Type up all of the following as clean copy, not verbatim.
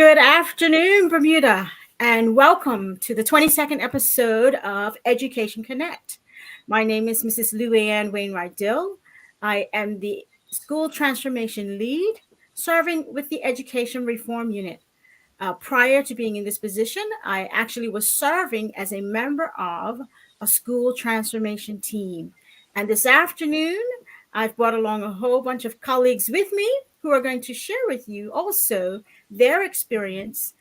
Good afternoon, Bermuda, and welcome to the 22nd episode of Education Connect. My name is Mrs. Luann Wainwright Dill. I am the School Transformation Lead, serving with the Education Reform Unit. Prior to being in this position, I actually was serving as a member of a school transformation team. And this afternoon, I've brought along a whole bunch of colleagues with me who are going to share with you also their experience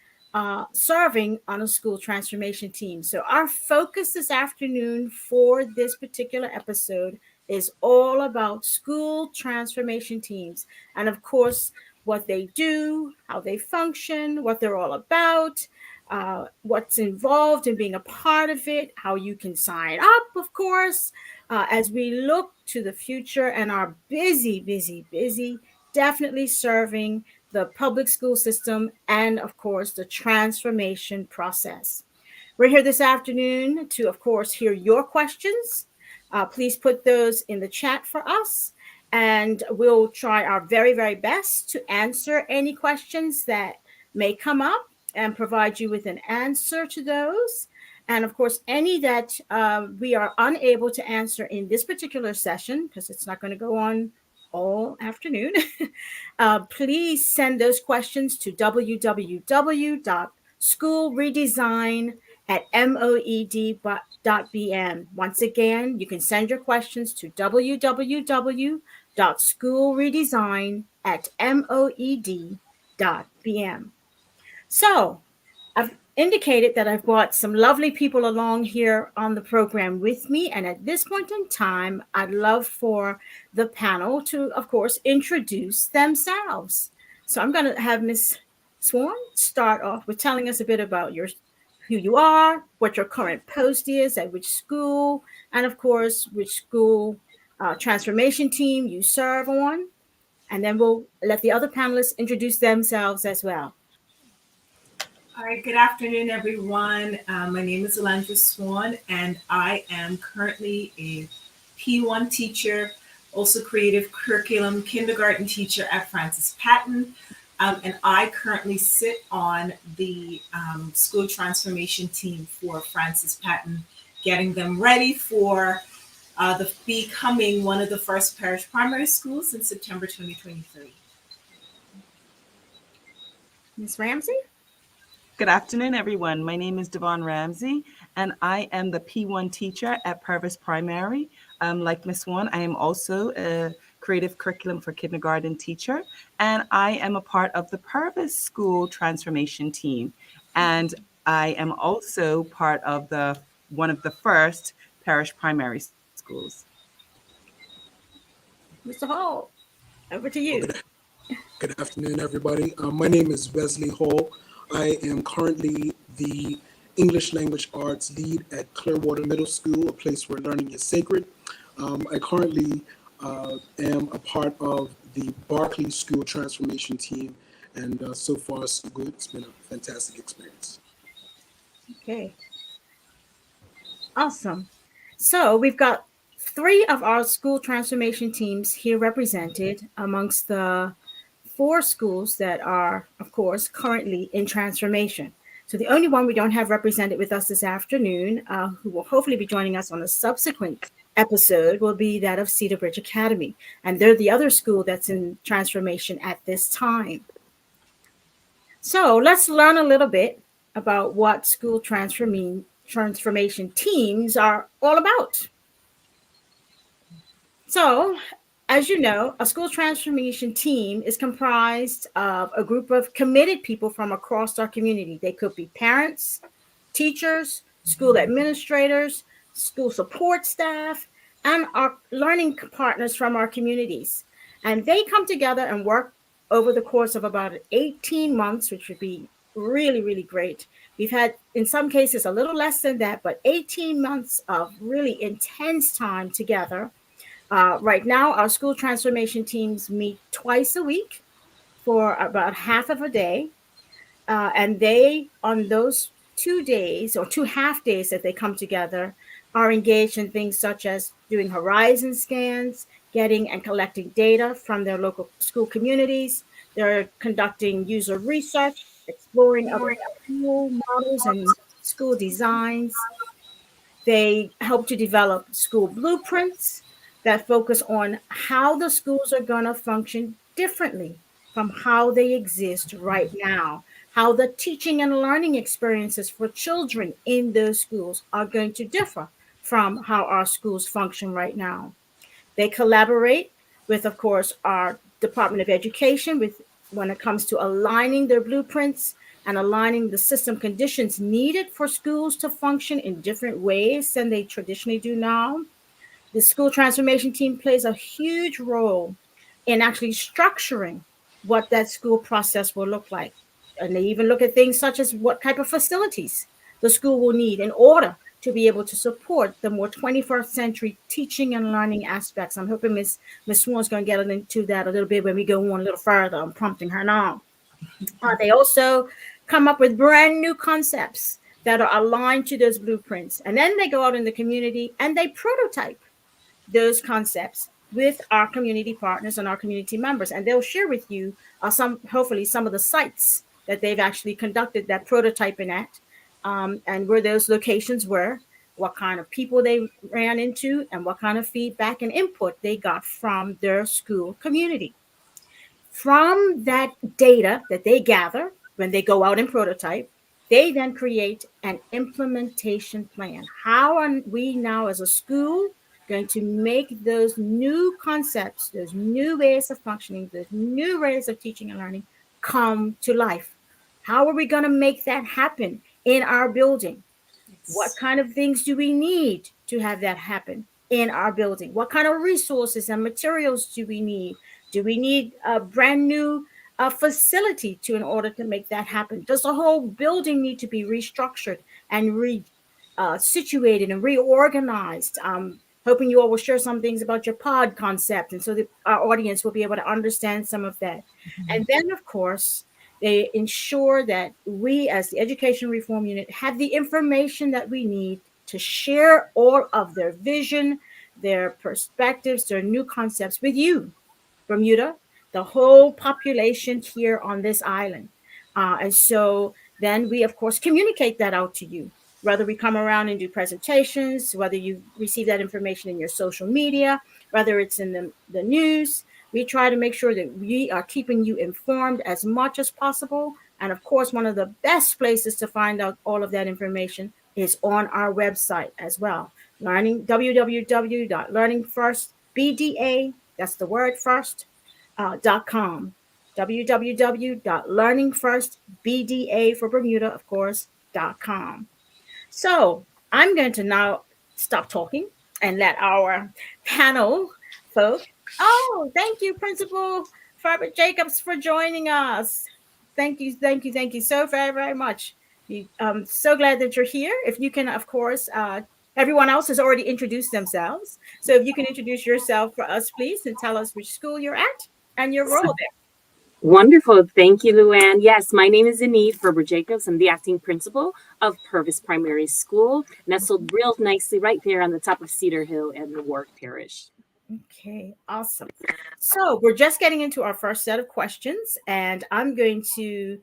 serving on a school transformation team. So, our focus this afternoon for this particular episode is all about school transformation teams. And of course, what they do, how they function, what they're all about, what's involved in being a part of it, how you can sign up, of course, as we look to the future and are busy, definitely serving the public school system and, of course, the transformation process. We're here this afternoon to, of course, hear your questions. Please put those in the chat for us, and we'll try our very best to answer any questions that may come up and provide you with an answer to those. And of course, any that we are unable to answer in this particular session, because it's not going to go on all afternoon, please send those questions to www.schoolredesign@moed.bm. Once again, you can send your questions to www.schoolredesign@moed.bm. So, I've indicated that I've brought some lovely people along here on the program with me. And at this point in time, I'd love for the panel to, of course, introduce themselves. So I'm going to have Ms. Swan start off with telling us a bit about who you are, what your current post is, at which school, and of course, which school transformation team you serve on. And then we'll let the other panelists introduce themselves as well. All right, good afternoon, everyone. My name is Alondra Swan, and I am currently a P1 teacher, also creative curriculum kindergarten teacher at Francis Patton. And I currently sit on the school transformation team for Francis Patton, getting them ready for becoming one of the first parish primary schools in September 2023. Ms. Ramsey? Good afternoon, everyone. My name is Devon Ramsey, and I am the P1 teacher at Purvis Primary. Like Ms. Swan, I am also a creative curriculum for kindergarten teacher, and I am a part of the Purvis School Transformation Team. And I am also part of one of the first parish primary schools. Mr. Hall, over to you. Good afternoon, everybody. My name is Wesley Hall. I am currently the English Language Arts lead at Clearwater Middle School, a place where learning is sacred. I currently am a part of the Barclay School Transformation Team, and so far, so good. It's been a fantastic experience. Okay. Awesome. So we've got 3 of our school transformation teams here represented amongst the 4 schools that are, of course, currently in transformation. So the only one we don't have represented with us this afternoon, who will hopefully be joining us on a subsequent episode, will be that of Cedar Bridge Academy. And they're the other school that's in transformation at this time. So let's learn a little bit about what school transformation teams are all about. So, as you know, a school transformation team is comprised of a group of committed people from across our community. They could be parents, teachers, school administrators, school support staff, and our learning partners from our communities. And they come together and work over the course of about 18 months, which would be really great. We've had, in some cases, a little less than that, but 18 months of really intense time together. Right now, our school transformation teams meet twice a week for about half of a day. And they, on those 2 days or 2 half days that they come together, are engaged in things such as doing horizon scans, getting and collecting data from their local school communities. They're conducting user research, exploring other school models and school designs. They help to develop school blueprints that focus on how the schools are going to function differently from how they exist right now, how the teaching and learning experiences for children in those schools are going to differ from how our schools function right now. They collaborate with, of course, our Department of Education with when it comes to aligning their blueprints and aligning the system conditions needed for schools to function in different ways than they traditionally do now. The school transformation team plays a huge role in actually structuring what that school process will look like. And they even look at things such as what type of facilities the school will need in order to be able to support the more 21st century teaching and learning aspects. I'm hoping Miss Swan's going to get into that a little bit when we go on a little further. I'm prompting her now. They also come up with brand new concepts that are aligned to those blueprints. And then they go out in the community and they prototype those concepts with our community partners and our community members. And they'll share with you hopefully some of the sites that they've actually conducted that prototyping at, and where those locations were, what kind of people they ran into, and what kind of feedback and input they got from their school community. From that data that they gather when they go out and prototype, they then create an implementation plan. How are we now as a school going to make those new concepts, those new ways of functioning, those new ways of teaching and learning come to life? How are we going to make that happen in our building? What kind of things do we need to have that happen in our building? What kind of resources and materials do we need? Do we need a brand new facility to in order to make that happen? Does the whole building need to be restructured and situated and reorganized? Hoping you all will share some things about your pod concept, and so that our audience will be able to understand some of that. And then, of course, they ensure that we, as the Education Reform Unit, have the information that we need to share all of their vision, their perspectives, their new concepts with you, Bermuda, the whole population here on this island. And so then we, of course, communicate that out to you, whether we come around and do presentations, whether you receive that information in your social media, whether it's in the news. We try to make sure that we are keeping you informed as much as possible. And of course, one of the best places to find out all of that information is on our website as well. www.learningfirstbda, that's the word first, .com. www.learningfirstbda for Bermuda, of course, .com. So I'm going to now stop talking and let our panel folk. Oh, thank you, Principal Fabric Jacobs, for joining us. Thank you, thank you, thank you so very, very much. I'm so glad that you're here. If you can, of course, everyone else has already introduced themselves. So if you can introduce yourself for us, please, and tell us which school you're at and your role there. Wonderful. Thank you, Luann. Yes, my name is Enid Ferber Jacobs. I'm the acting principal of Purvis Primary School, nestled real nicely right there on the top of Cedar Hill in the Warwick Parish. Okay, awesome. So we're just getting into our first set of questions, and I'm going to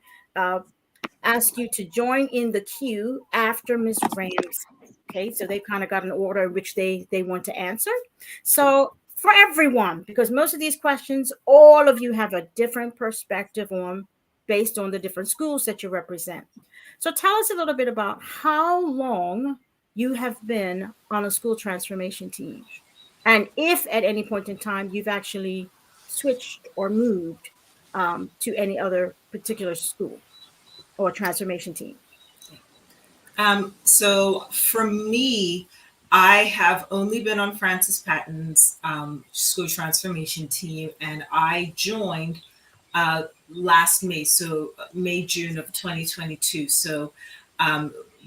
ask you to join in the queue after Ms. Rams. Okay, so they've kind of got an order in which they want to answer. So for everyone, because most of these questions, all of you have a different perspective on based on the different schools that you represent. So tell us a little bit about how long you have been on a school transformation team. And if at any point in time you've actually switched or moved to any other particular school or transformation team. So for me, I have only been on Francis Patton's school transformation team, and I joined last May, so May, June of 2022. So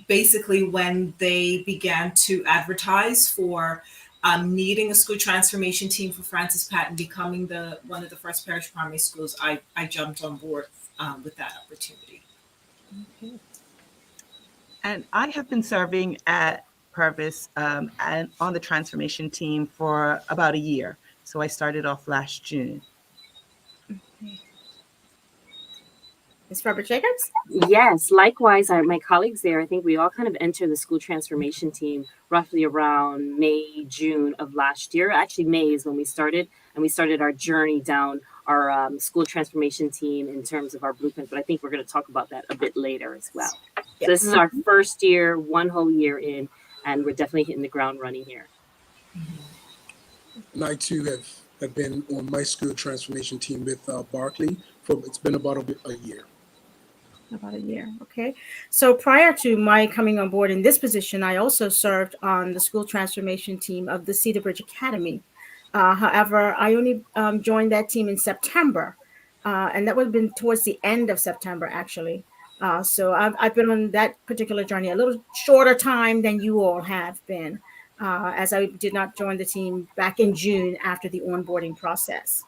basically when they began to advertise for needing a school transformation team for Francis Patton becoming one of the first parish primary schools, I jumped on board with that opportunity. Okay. And I have been serving at Purvis and on the transformation team for about a year. So I started off last June. Okay. Ms. Barbara Jacobs? Yes, likewise, my colleagues there, I think we all kind of entered the school transformation team roughly around May, June of last year. Actually, May is when we started, and we started our journey down our school transformation team in terms of our blueprint. But I think we're going to talk about that a bit later as well. So this is our first year, one whole year in, and we're definitely hitting the ground running here. And I too have been on my school transformation team with Barclay it's been about a year. About a year. Okay. So prior to my coming on board in this position, I also served on the school transformation team of the Cedar Bridge Academy. However, I only joined that team in September, and that would have been towards the end of September, actually. So I've been on that particular journey a little shorter time than you all have been, as I did not join the team back in June after the onboarding process.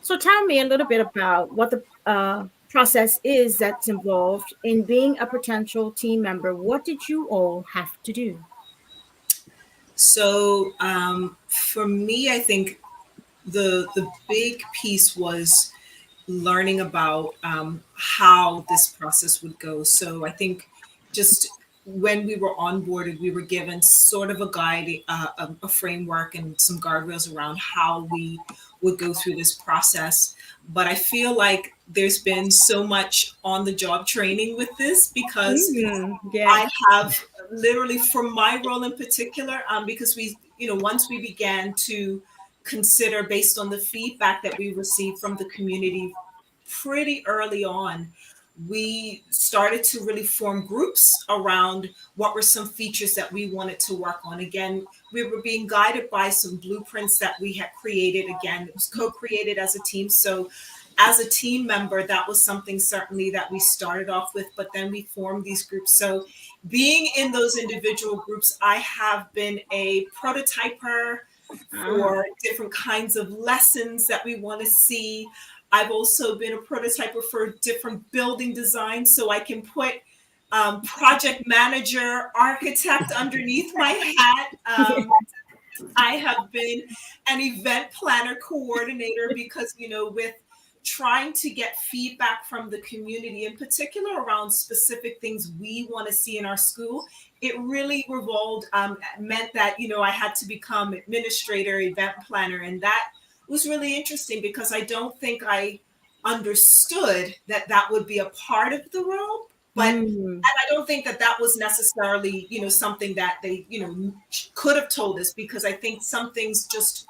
So tell me a little bit about what the process is that's involved in being a potential team member. What did you all have to do? So for me, I think the big piece was learning about how this process would go. So I think just when we were onboarded, we were given sort of a guide, a framework, and some guardrails around how we would go through this process. But I feel like there's been so much on the job training with this because Yeah. I have literally, for my role in particular, because once we began to consider based on the feedback that we received from the community pretty early on, we started to really form groups around what were some features that we wanted to work on. Again, we were being guided by some blueprints that we had created. Again, it was co-created as a team. So as a team member, that was something certainly that we started off with, but then we formed these groups. So being in those individual groups, I have been a prototyper for different kinds of lessons that we want to see. I've also been a prototyper for different building designs, so I can put project manager, architect underneath my hat. I have been an event planner coordinator because, with trying to get feedback from the community, in particular around specific things we want to see in our school, it really meant that, I had to become administrator, event planner. And that was really interesting because I don't think I understood that that would be a part of the role. But and I don't think that that was necessarily, something that they, could have told us, because I think some things just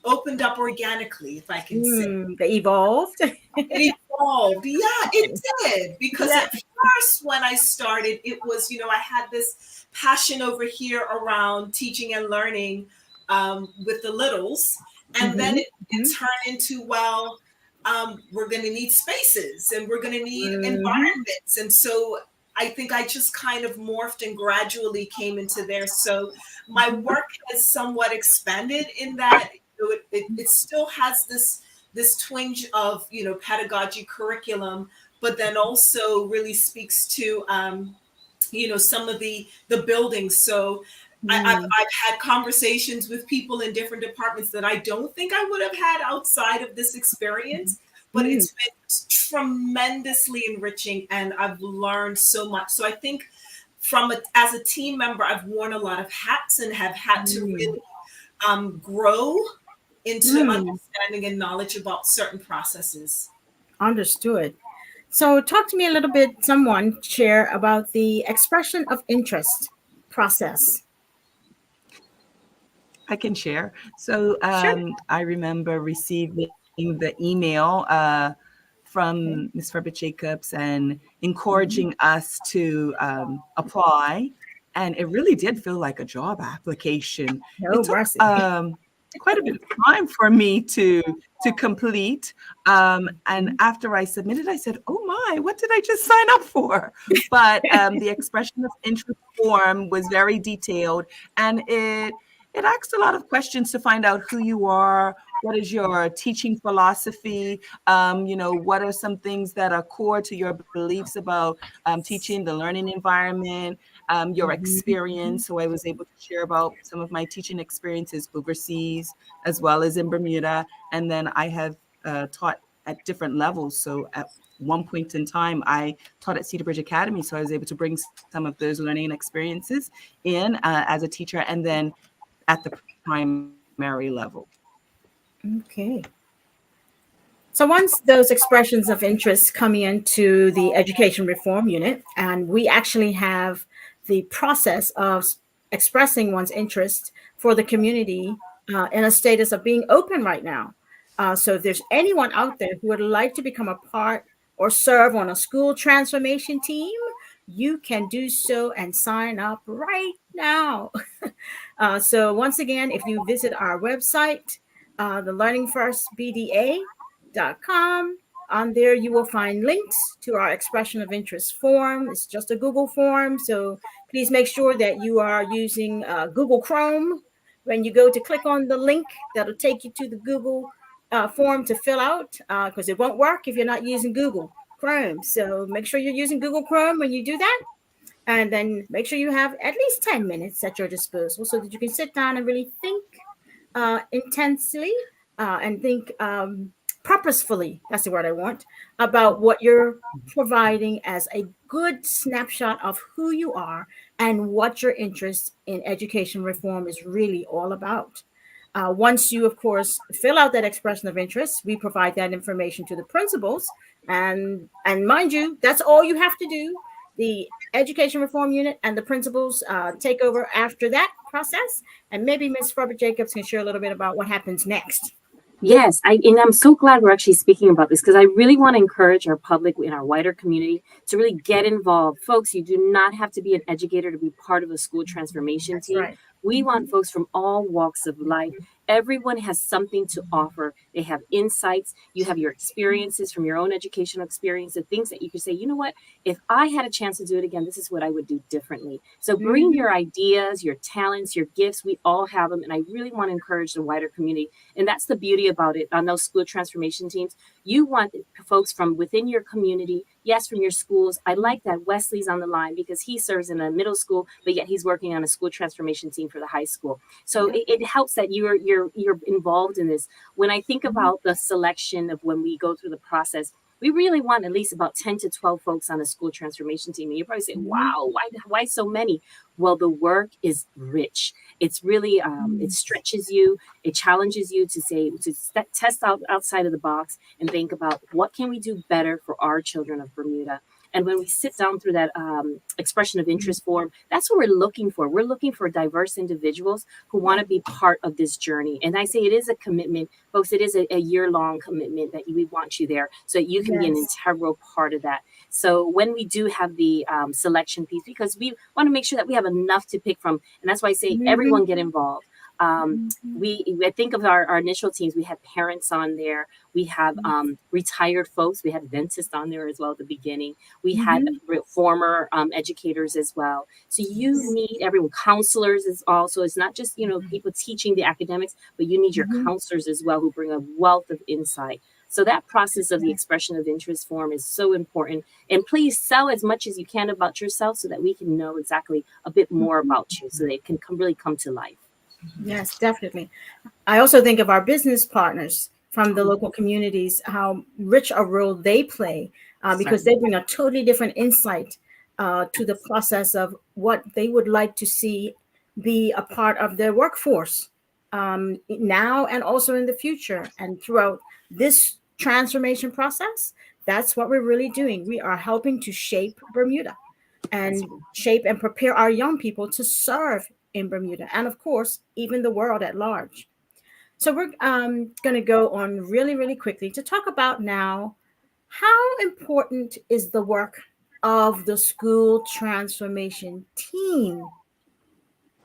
opened up organically, if I can say. They evolved. It evolved. Yeah, it did. Because at first, when I started, it was, I had this passion over here around teaching and learning with the littles. And then it turned into, we're going to need spaces and we're going to need environments. And so I think I just kind of morphed and gradually came into there. So my work has somewhat expanded in that it still has this twinge of, pedagogy curriculum, but then also really speaks to, some of the buildings. So I've had conversations with people in different departments that I don't think I would have had outside of this experience, but it's been tremendously enriching and I've learned so much. So I think as a team member, I've worn a lot of hats and have had to really grow into understanding and knowledge about certain processes. Understood. So talk to me a little bit, share about the expression of interest process. I can share. So I remember receiving the email from Ms. Barbara Jacobs and encouraging us to apply. And it really did feel like a job application. It took quite a bit of time for me to complete. And after I submitted, I said, oh my, what did I just sign up for? But the expression of interest form was very detailed, and it asked a lot of questions to find out who you are, what is your teaching philosophy, what are some things that are core to your beliefs about teaching, the learning environment, your experience. So I was able to share about some of my teaching experiences overseas as well as in Bermuda. And then I have taught at different levels. So at one point in time, I taught at Cedar Bridge Academy, so I was able to bring some of those learning experiences in as a teacher, and then at the primary level. Okay. So once those expressions of interest come into the education reform unit, and we actually have the process of expressing one's interest for the community in a status of being open right now. So if there's anyone out there who would like to become a part or serve on a school transformation team, you can do so and sign up right now. So once again, if you visit our website, the Learning First BDA.com. On there, you will find links to our expression of interest form. It's just a Google form. So please make sure that you are using Google Chrome. When you go to click on the link, that'll take you to the Google form to fill out, because it won't work if you're not using Google Chrome. So make sure you're using Google Chrome when you do that. And then make sure you have at least 10 minutes at your disposal so that you can sit down and really think intensely and think purposefully, that's the word I want, about what you're providing as a good snapshot of who you are and what your interest in education reform is really all about. Once you, of course, fill out that expression of interest, we provide that information to the principals. And mind you, that's all you have to do. The education reform unit and the principals take over after that process. And maybe Ms. Robert Jacobs can share a little bit about what happens next. Yes, and I'm so glad we're actually speaking about this because I really want to encourage our public in our wider community to really get involved. Folks, you do not have to be an educator to be part of a school transformation That's team. right. We want folks from all walks of life. Everyone has something to offer. They have insights. You have your experiences from your own educational experience, the things that you can say, you know what, if I had a chance to do it again, this is what I would do differently. So bring your ideas, your talents, your gifts. We all have them. And I really want to encourage the wider community. And that's the beauty about it on those school transformation teams. You want folks from within your community, yes, from your schools. I like that Wesley's on the line because he serves in a middle school, but yet he's working on a school transformation team for the high school. So it helps that you're involved in this. When I think about the selection of when we go through the process, we really want at least about 10 to 12 folks on a school transformation team. And you probably say, wow, why so many? Well, the work is rich. It's really, it stretches you. It challenges you to say, test out outside of the box and think about what can we do better for our children of Bermuda. And when we sit down through that expression of interest form, that's what we're looking for. We're looking for diverse individuals who want to be part of this journey. And I say it is a commitment, folks. It is a year-long commitment that we want you there so that you can be an integral part of that. So when we do have the selection piece, because we want to make sure that we have enough to pick from, and that's why I say everyone get involved. I think of our initial teams, we had parents on there. We have retired folks. We had dentists on there as well at the beginning. We had former educators as well. So you need everyone. Counselors is also, it's not just, people teaching the academics, but you need your counselors as well who bring a wealth of insight. So that process of the expression of interest form is so important. And please sell as much as you can about yourself so that we can know exactly a bit more about you so that it can really come to life. Yes, definitely. I also think of our business partners from the local communities, how rich a role they play, because they bring a totally different insight to the process of what they would like to see be a part of their workforce now and also in the future. And throughout this transformation process, that's what we're really doing. We are helping to shape Bermuda and shape and prepare our young people to serve in Bermuda and, of course, even the world at large. So we're going to go on really, really quickly to talk about now how important is the work of the school transformation team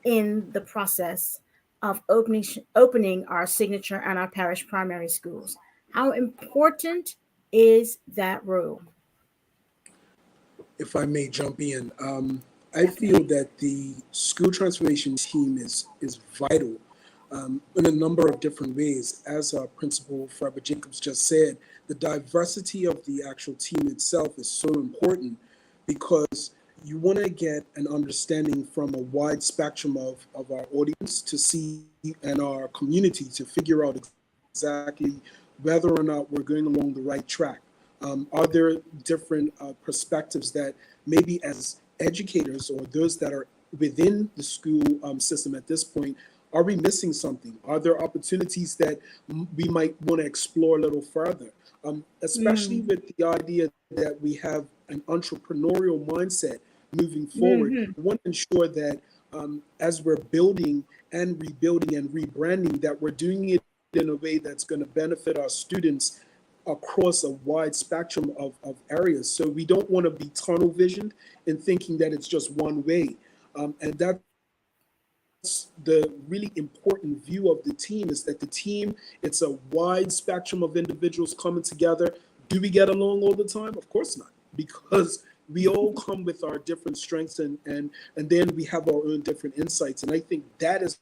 in the process of opening our signature and our parish primary schools. How important is that role? If I may jump in, I feel that the school transformation team is vital in a number of different ways. As Principal Faber Jacobs just said, the diversity of the actual team itself is so important because you want to get an understanding from a wide spectrum of our audience to see and our community to figure out exactly whether or not we're going along the right track. Are there different perspectives that maybe as educators or those that are within the school system at this point, are we missing something? Are there opportunities that we might want to explore a little further? Especially with the idea that we have an entrepreneurial mindset moving forward. We want to ensure that as we're building and rebuilding and rebranding, that we're doing it in a way that's going to benefit our students across a wide spectrum of areas. So we don't want to be tunnel visioned in thinking that it's just one way. And that's the really important view of the team, is that the team, it's a wide spectrum of individuals coming together. Do we get along all the time? Of course not, because we all come with our different strengths and then we have our own different insights. And I think that is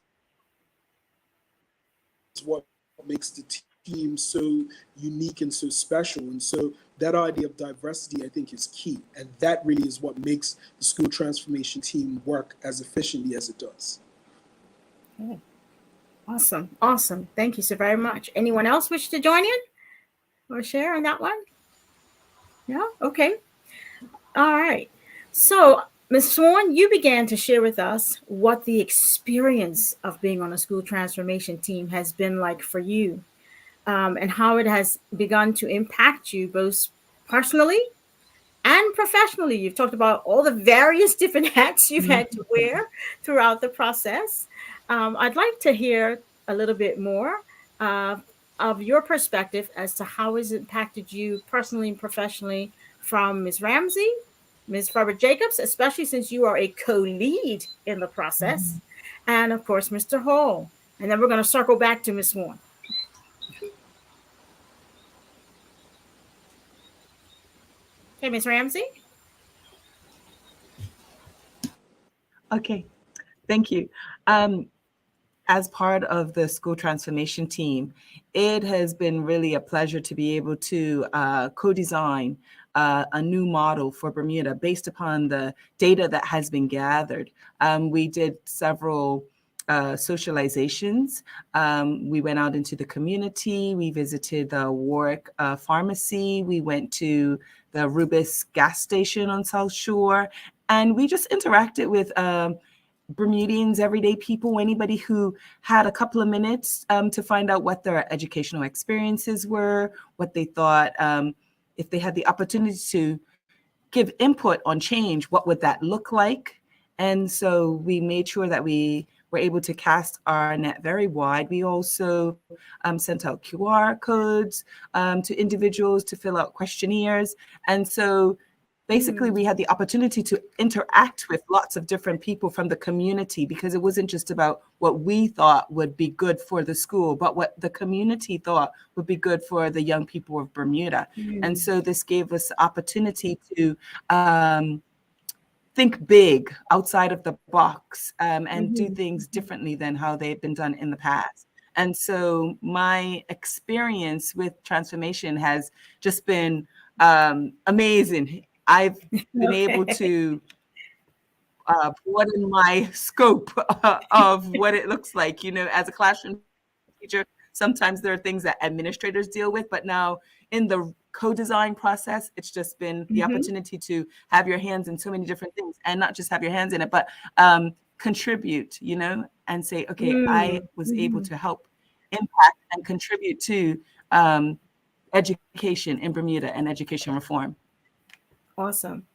what makes the team so unique and so special. And so that idea of diversity, I think, is key. And that really is what makes the school transformation team work as efficiently as it does. Okay. Awesome. Thank you so very much. Anyone else wish to join in or share on that one? Yeah? Okay. All right. So, Ms. Swan, you began to share with us what the experience of being on a school transformation team has been like for you, and how it has begun to impact you both personally and professionally. You've talked about all the various different hats you've had to wear throughout the process. I'd like to hear a little bit more of your perspective as to how it's impacted you personally and professionally from Ms. Ramsey, Ms. Faber-Jacobs, especially since you are a co-lead in the process, and of course, Mr. Hall. And then we're going to circle back to Ms. Swan. Okay, Ms. Ramsey? Okay, thank you. As part of the school transformation team, it has been really a pleasure to be able to co-design a new model for Bermuda based upon the data that has been gathered. We did several socializations. We went out into the community. We visited the Warwick Pharmacy. We went to the Rubis gas station on South Shore. And we just interacted with Bermudians, everyday people, anybody who had a couple of minutes to find out what their educational experiences were, what they thought, if they had the opportunity to give input on change, what would that look like? And so we made sure that we were able to cast our net very wide. We also sent out QR codes to individuals to fill out questionnaires. And so basically, we had the opportunity to interact with lots of different people from the community, because it wasn't just about what we thought would be good for the school, but what the community thought would be good for the young people of Bermuda. And so this gave us the opportunity to think big, outside of the box, and do things differently than how they've been done in the past. And so my experience with transformation has just been amazing. I've been able to broaden my scope of what it looks like. You know, as a classroom teacher, sometimes there are things that administrators deal with, but now in the co-design process, it's just been the opportunity to have your hands in so many different things, and not just have your hands in it, but contribute, you know, and say, okay, I was able to help impact and contribute to education in Bermuda and education reform. Awesome.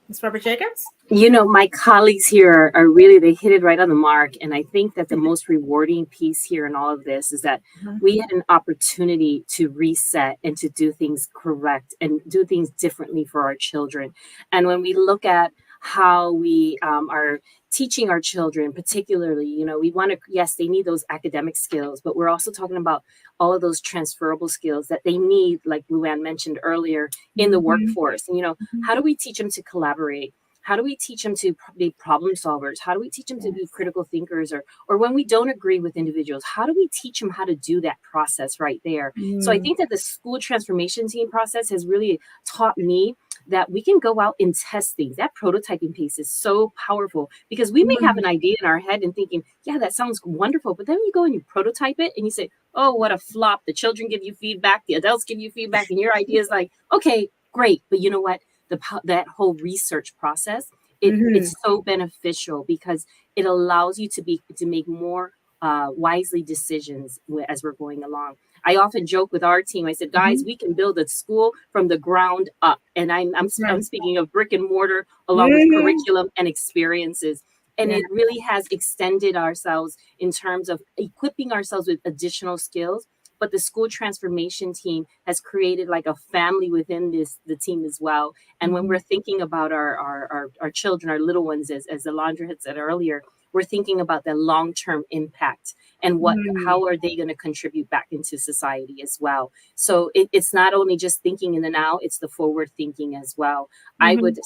Ms. Faber-Jacobs? You know, my colleagues here are really, they hit it right on the mark. And I think that the most rewarding piece here in all of this is that we had an opportunity to reset and to do things correct and do things differently for our children. And when we look at how we are teaching our children, particularly, you know, we want to, yes, they need those academic skills, but we're also talking about all of those transferable skills that they need, like Luann mentioned earlier, in the workforce. And, you know, how do we teach them to collaborate? How do we teach them to be problem solvers? How do we teach them to be critical thinkers? Or when we don't agree with individuals, how do we teach them how to do that process right there? So I think that the school transformation team process has really taught me that we can go out and test things. That prototyping piece is so powerful because we may have an idea in our head and thinking, yeah, that sounds wonderful. But then you go and you prototype it and you say, oh, what a flop. The children give you feedback, the adults give you feedback, and your idea is like, okay, great. But you know what? That whole research process, it's so beneficial because it allows you to make more wisely decisions as we're going along. I often joke with our team. I said, guys, we can build a school from the ground up. And I'm speaking of brick and mortar along with curriculum and experiences. And it really has extended ourselves in terms of equipping ourselves with additional skills. But the school transformation team has created like a family within the team as well. And when we're thinking about our children, our little ones, as Alondra had said earlier, we're thinking about the long-term impact and how are they going to contribute back into society as well. So it's not only just thinking in the now, it's the forward thinking as well. I would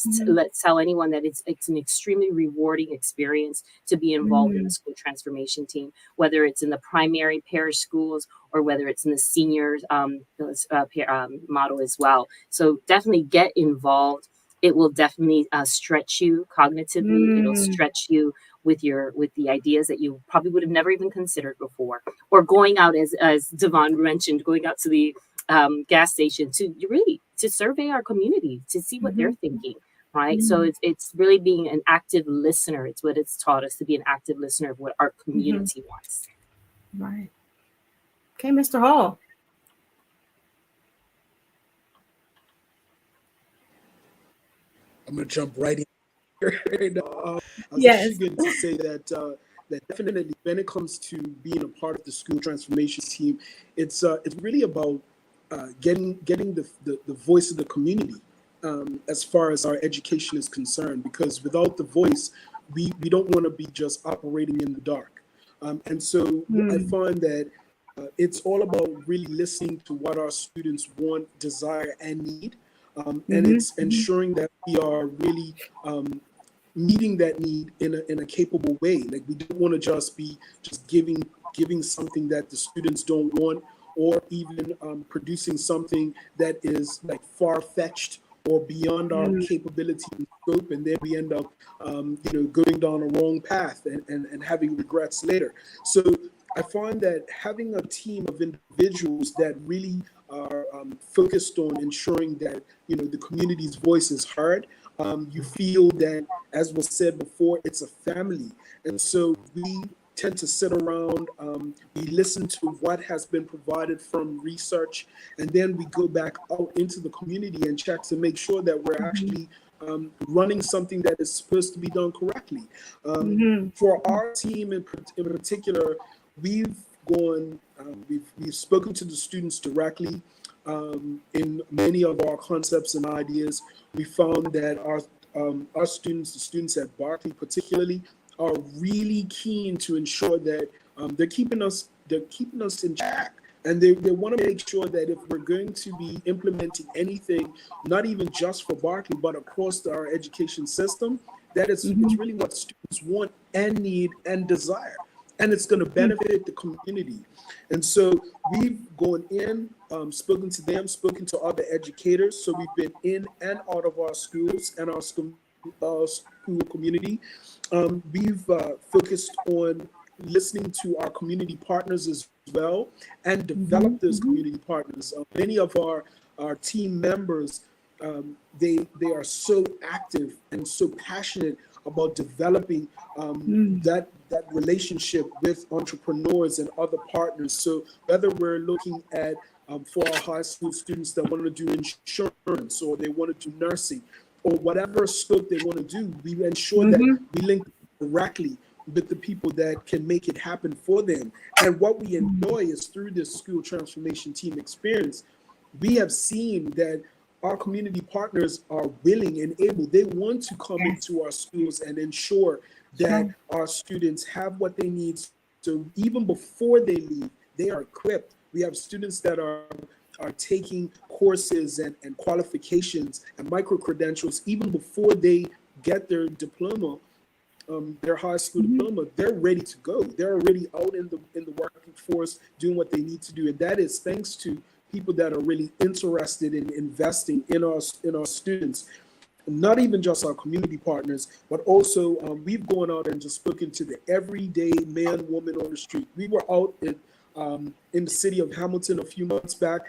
tell anyone that it's an extremely rewarding experience to be involved in the school transformation team, whether it's in the primary parish schools or whether it's in the seniors model as well. So definitely get involved. It will definitely stretch you cognitively. It'll stretch you with the ideas that you probably would have never even considered before, or going out as Devon mentioned, going out to the gas station to survey our community to see what they're thinking, right? So it's really being an active listener. It's what it's taught us, to be an active listener of what our community wants. Right. Okay, Mr. Hall. I'm going to jump right in. I was Yes. actually going to say that definitely when it comes to being a part of the school transformation team, it's really about getting the voice of the community as far as our education is concerned, because without the voice, we don't want to be just operating in the dark. And so I find that it's all about really listening to what our students want, desire, and need. And it's ensuring that we are really meeting that need in a capable way. Like, we don't want to just be giving something that the students don't want, or even producing something that is like far-fetched or beyond our capability and scope, and then we end up going down a wrong path and having regrets later. So I find that having a team of individuals that really are focused on ensuring that the community's voice is heard. You feel that, as was said before, it's a family, and so we tend to sit around, we listen to what has been provided from research, and then we go back out into the community and check to make sure that we're actually running something that is supposed to be done correctly. For our team in particular, we've spoken to the students directly. In many of our concepts and ideas, we found that our students, the students at Berkeley particularly, are really keen to ensure that they're keeping us in check, and they want to make sure that if we're going to be implementing anything, not even just for Berkeley but across our education system, that it's really what students want and need and desire, and it's going to benefit the community. And so we've gone in, spoken to them, spoken to other educators. So we've been in and out of our schools and our school community. We've focused on listening to our community partners as well, and develop those community partners. Many of our team members, they are so active and so passionate about developing that relationship with entrepreneurs and other partners. So whether we're looking at for our high school students that want to do insurance, or they want to do nursing, or whatever scope they want to do, we ensure that we link directly with the people that can make it happen for them. And what we enjoy is, through this school transformation team experience, we have seen that our community partners are willing and able. They want to come into our schools and ensure that our students have what they need. So even before they leave, they are equipped. We have students that are taking courses and qualifications and micro-credentials even before they get their diploma, their high school diploma. They're ready to go. They're already out in the working force doing what they need to do. And that is thanks to people that are really interested in investing in our students. Not even just our community partners, but also we've gone out and just spoken to the everyday man, woman on the street. We were out in the city of Hamilton a few months back.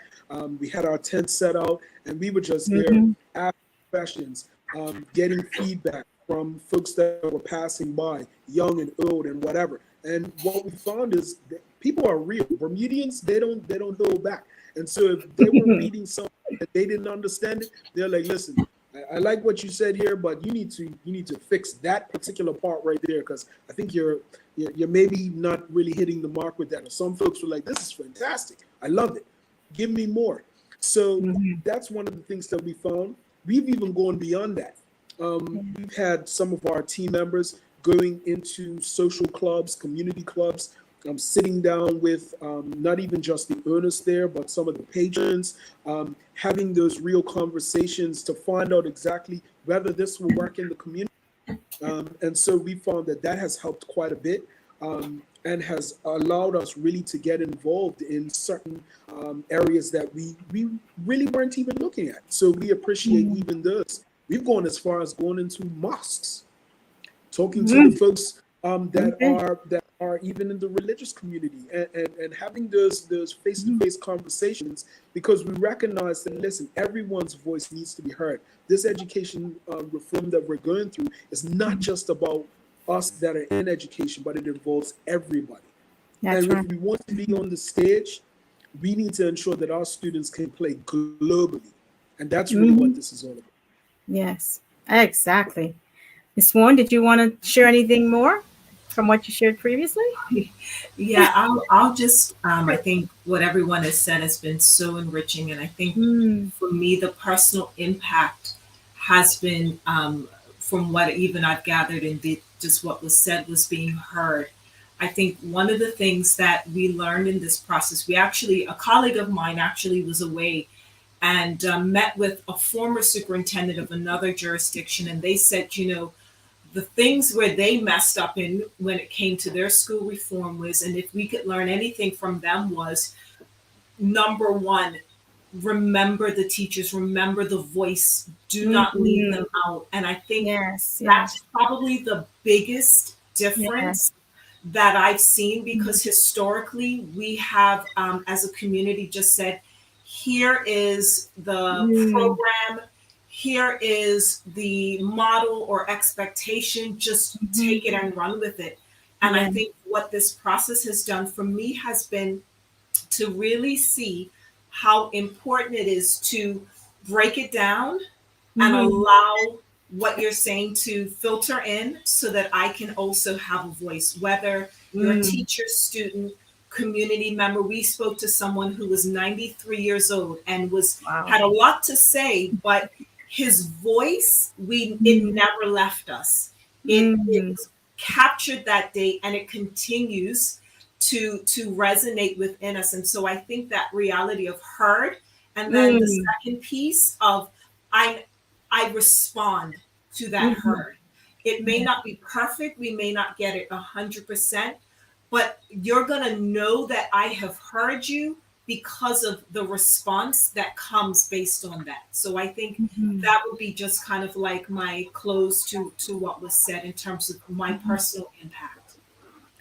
We had our tent set out, and we were just there asking questions, getting feedback from folks that were passing by, young and old and whatever. And what we found is that people are real. Bermudians, they don't hold back. And so if they were reading something that they didn't understand it, they're like, listen, I like what you said here, but you need to fix that particular part right there, because I think you're maybe not really hitting the mark with that. Or some folks were like, this is fantastic. I love it. Give me more. So that's one of the things that we found. We've even gone beyond that. We've had some of our team members going into social clubs, community clubs, sitting down with not even just the owners there, but some of the patrons, having those real conversations to find out exactly whether this will work in the community. And so we found that has helped quite a bit, and has allowed us really to get involved in certain areas that we really weren't even looking at. So we appreciate even those. We've gone as far as going into mosques, talking to the folks that are even in the religious community, and having those face-to-face conversations, because we recognize that, listen, everyone's voice needs to be heard. This education reform that we're going through is not just about us that are in education, but it involves everybody. That's right. If we want to be on the stage, we need to ensure that our students can play globally. And that's really what this is all about. Yes, exactly. Ms. Swan, did you want to share anything more from what you shared previously? Yeah, I'll just, I think what everyone has said has been so enriching. And I think for me, the personal impact has been, from what even I've gathered and just what was said was being heard. I think one of the things that we learned in this process, a colleague of mine actually was away and met with a former superintendent of another jurisdiction. And they said, the things where they messed up in when it came to their school reform was, and if we could learn anything from them, was number one, remember the teachers, remember the voice, do not leave them out. And I think that's probably the biggest difference that I've seen, because historically we have, as a community, just said, here is the program, here is the model or expectation, just take it and run with it. And I think what this process has done for me has been to really see how important it is to break it down and allow what you're saying to filter in, so that I can also have a voice, whether you're a teacher, student, community member. We spoke to someone who was 93 years old and had a lot to say, but his voice, it never left us. It captured that day, and it continues to resonate within us. And so I think that reality of heard, and then the second piece of I respond to that heard. It may not be perfect, we may not get it 100%, but you're gonna know that I have heard you because of the response that comes based on that. So I think that would be just kind of like my close to what was said in terms of my personal impact.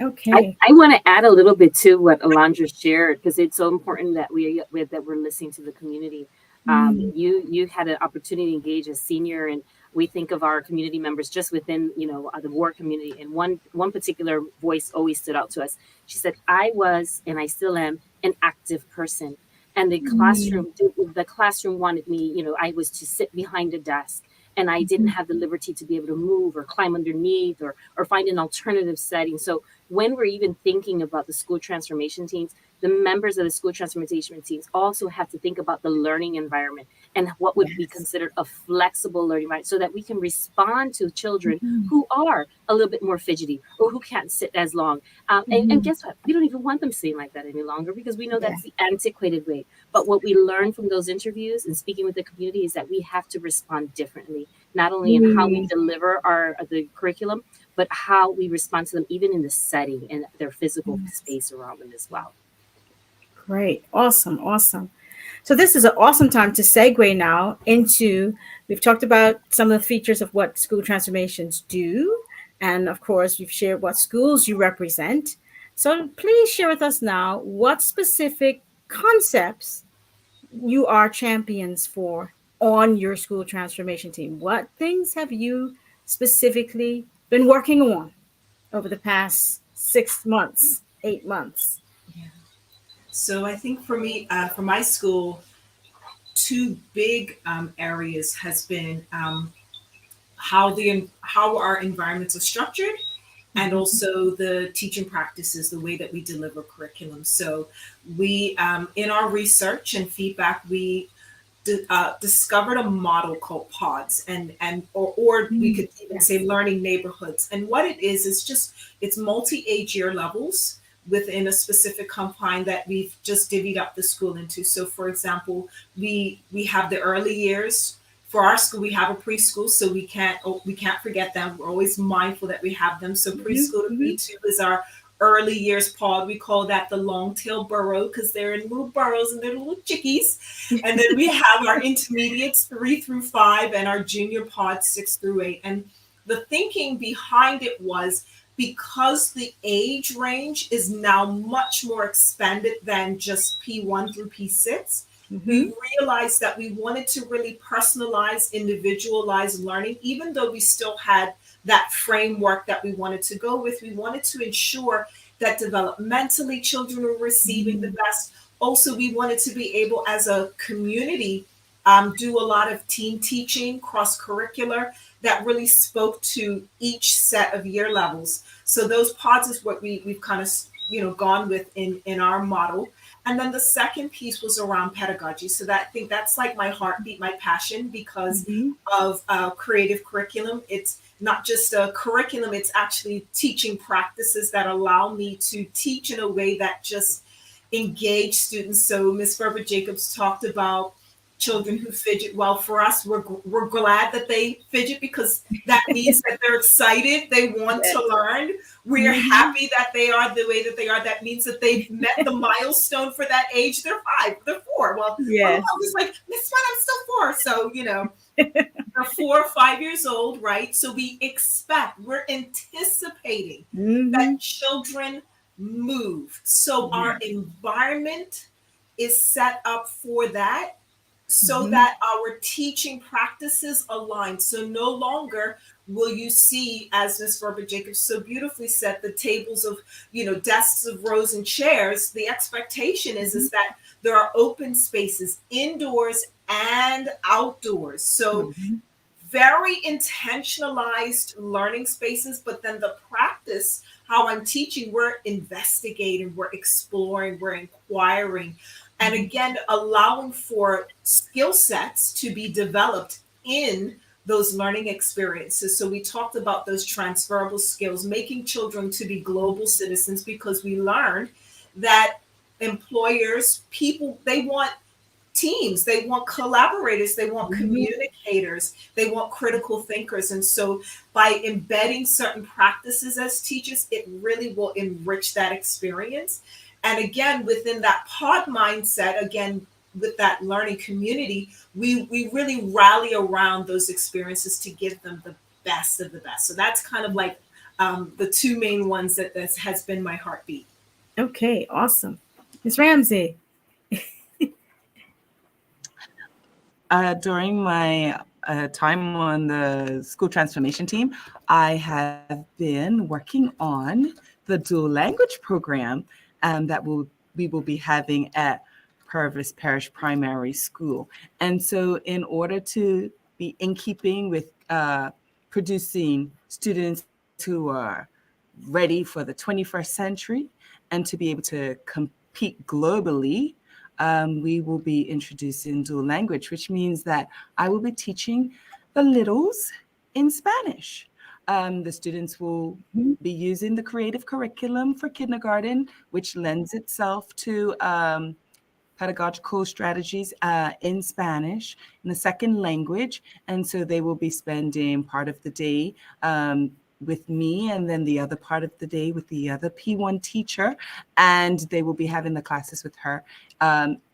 Okay. I want to add a little bit to what Alondra shared, because it's so important that we're listening to the community. You had an opportunity to engage as senior, and we think of our community members just within, the WARD community. And one particular voice always stood out to us. She said, I was, and I still am, an active person. And the classroom wanted me, I was to sit behind a desk, and I didn't have the liberty to be able to move or climb underneath or find an alternative setting. So when we're even thinking about the school transformation teams, the members of the school transformation teams also have to think about the learning environment and what would be considered a flexible learning environment, so that we can respond to children who are a little bit more fidgety or who can't sit as long. And guess what? We don't even want them sitting like that any longer, because we know that's the antiquated way. But what we learned from those interviews and speaking with the community is that we have to respond differently, not only in how we deliver the curriculum, but how we respond to them even in the setting and their physical space around them as well. Great. Awesome. Awesome. So this is an awesome time to segue now into, we've talked about some of the features of what school transformations do. And of course, we've shared what schools you represent. So please share with us now what specific concepts you are champions for on your school transformation team. What things have you specifically been working on over the past 6 months, 8 months? Yeah. So I think for me, for my school, two big areas has been how our environments are structured, and Mhm. also the teaching practices, the way that we deliver curriculum. So we, in our research and feedback, we discovered a model called pods, or we Mm, could even say yes. learning neighborhoods. And what it is just it's multi-age year levels within a specific confine that we've just divvied up the school into. So for example, we have the early years. For our school, we have a preschool, so we can't forget them. We're always mindful that we have them. So Hmm. preschool to Hmm. B2 is our early years pod. We call that the long tail burrow because they're in little burrows and they're little chickies. And then we have our intermediates 3 through 5 and our junior pod 6 through 8. And the thinking behind it was because the age range is now much more expanded than just P1 through P6, Hmm. we realized that we wanted to really personalize, individualize learning, even though we still had that framework that we wanted to go with. We wanted to ensure that developmentally children were receiving the best. Also, we wanted to be able, as a community, do a lot of team teaching, cross curricular, that really spoke to each set of year levels. So those pods is what we've kind of gone with in our model. And then the second piece was around pedagogy. So that I think that's like my heartbeat, my passion, because Hmm. of creative curriculum. It's not just a curriculum, it's actually teaching practices that allow me to teach in a way that just engage students. So Miss Ferber Jacobs talked about children who fidget. Well, for us, we're glad that they fidget because that means that they're excited, they want to Yes. learn. We're Hmm. happy that they are the way that they are. That means that they've met the milestone for that age. They're 5, they're 4. Well, my mom Yes. was like, Miss One, I'm still 4. So, they're 4 or 5 years old, right? So we're anticipating that Hmm. children move. So our Yes. environment is set up for that, so Hmm. that our teaching practices align. So no longer will you see, as Ms. Verba Jacobs so beautifully said, the tables of, desks of rows and chairs. The expectation is that there are open spaces indoors and outdoors. So Hmm. very intentionalized learning spaces, but then the practice, how I'm teaching, we're investigating, we're exploring, we're inquiring, and again, allowing for skill sets to be developed in those learning experiences. So we talked about those transferable skills, making children to be global citizens, because we learned that employers, people, they want teams, they want collaborators, they want Hmm. communicators, they want critical thinkers. And so by embedding certain practices as teachers, it really will enrich that experience. And again, within that pod mindset, again, with that learning community, we really rally around those experiences to give them the best of the best. So that's kind of like the two main ones that this has been my heartbeat. Okay, awesome. Miss Ramsey. During my time on the school transformation team, I have been working on the dual language program that we will be having at Purvis Parish Primary School. And so, in order to be in keeping with producing students who are ready for the 21st century and to be able to compete globally, we will be introducing dual language, which means that I will be teaching the littles in Spanish. The students will Mhm. be using the creative curriculum for kindergarten, which lends itself to pedagogical strategies in Spanish, in the second language. And so they will be spending part of the day with me, and then the other part of the day with the other P1 teacher, and they will be having the classes with her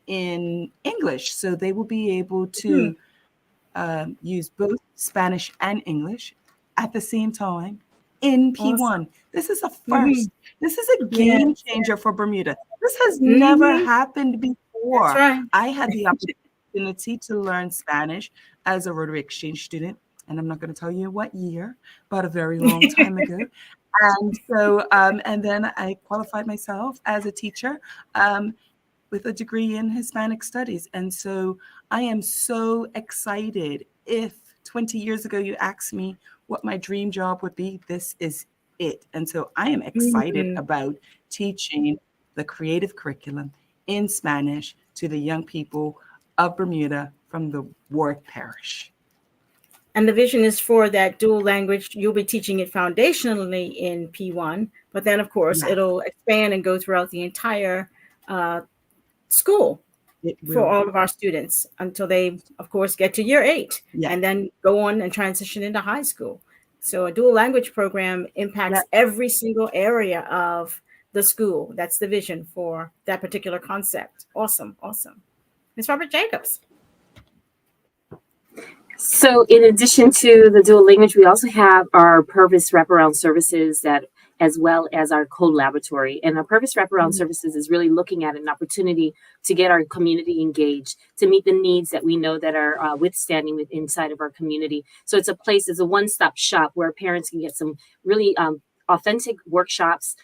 in English. So they will be able to use both Spanish and English at the same time in P1. Awesome. This is a Mm-hmm. first. This is a Yes. game changer for Bermuda. This has never Mm-hmm. happened That's before. right. I had the opportunity to learn Spanish as a Rotary Exchange student, and I'm not going to tell you what year, but a very long time ago. And so, and then I qualified myself as a teacher with a degree in Hispanic studies. And so I am so excited. If 20 years ago you asked me what my dream job would be, this is it. And so I am excited Mhm. about teaching the creative curriculum in Spanish to the young people of Bermuda from the Ward Parish. And the vision is for that dual language. You'll be teaching it foundationally in P1, but then, of course, Yes, it'll expand and go throughout the entire school it for will. all of our students until they, of course, get to year 8 Yes, and then go on and transition into high school. So a dual language program impacts yes. every single area of the school. That's the vision for that particular concept. Awesome, awesome. Ms. Robert Jacobs. So, in addition to the dual language, we also have our Purvis wraparound services that, as well as our co-laboratory. And our Purvis wraparound services is really looking at an opportunity to get our community engaged, to meet the needs that we know that are withstanding with inside of our community. So, it's a place, it's a one-stop shop where parents can get some really authentic workshops,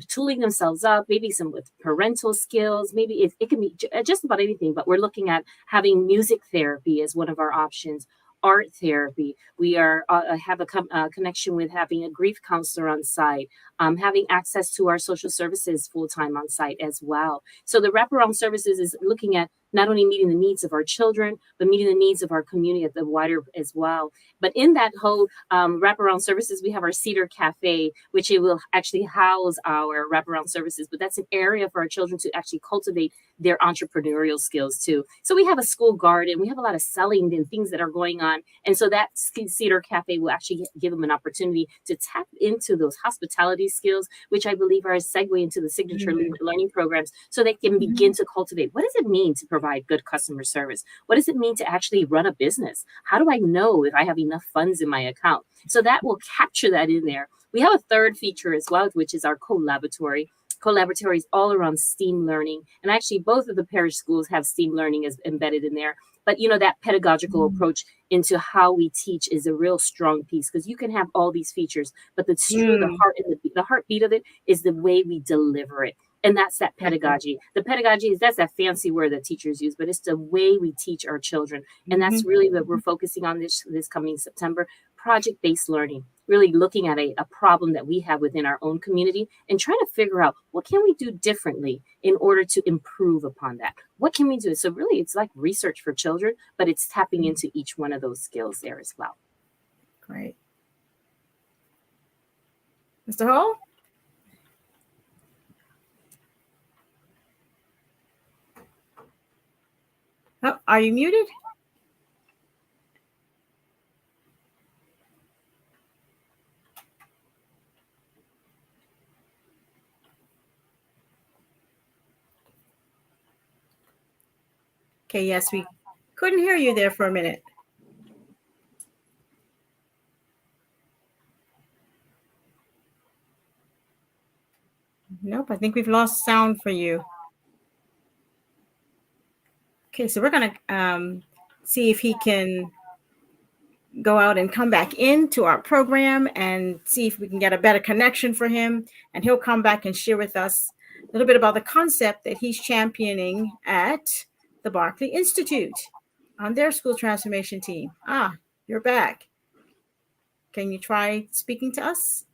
tooling themselves up, maybe some with parental skills, maybe it can be just about anything, but we're looking at having music therapy as one of our options. Art therapy. We are have a connection with having a grief counselor on site, having access to our social services full time on site as well. So the wraparound services is looking at not only meeting the needs of our children, but meeting the needs of our community at the wider as well. But in that whole wraparound services, we have our Cedar Cafe, which it will actually house our wraparound services. But that's an area for our children to actually cultivate their entrepreneurial skills too. So we have a school garden, we have a lot of selling and things that are going on. And so that Cedar Cafe will actually give them an opportunity to tap into those hospitality skills, which I believe are a segue into the signature learning programs, so they can begin to cultivate. What does it mean to provide good customer service? What does it mean to actually run a business? How do I know if I have enough funds in my account? So that will capture that in there. We have a third feature as well, which is our co-laboratory. Co-laboratories all around STEAM learning. And actually, both of the parish schools have STEAM learning as embedded in there. But, you know, that pedagogical approach into how we teach is a real strong piece, because you can have all these features, but the true, the heart and the heartbeat of it is the way we deliver it. And that's that pedagogy. The pedagogy is, that's that fancy word that teachers use, but it's the way we teach our children. And that's really what we're focusing on this coming September, project-based learning, really looking at a problem that we have within our own community and trying to figure out what can we do differently in order to improve upon that. What can we do? So really, it's like research for children, but it's tapping into each one of those skills there as well. Great. Mr. Hall? Oh, are you muted? Okay, yes, we couldn't hear you there for a minute. Nope, I think we've lost sound for you. Okay, so we're going to see if he can go out and come back into our program and see if we can get a better connection for him. And he'll come back and share with us a little bit about the concept that he's championing at the Barclay Institute on their school transformation team. Ah, you're back. Can you try speaking to us?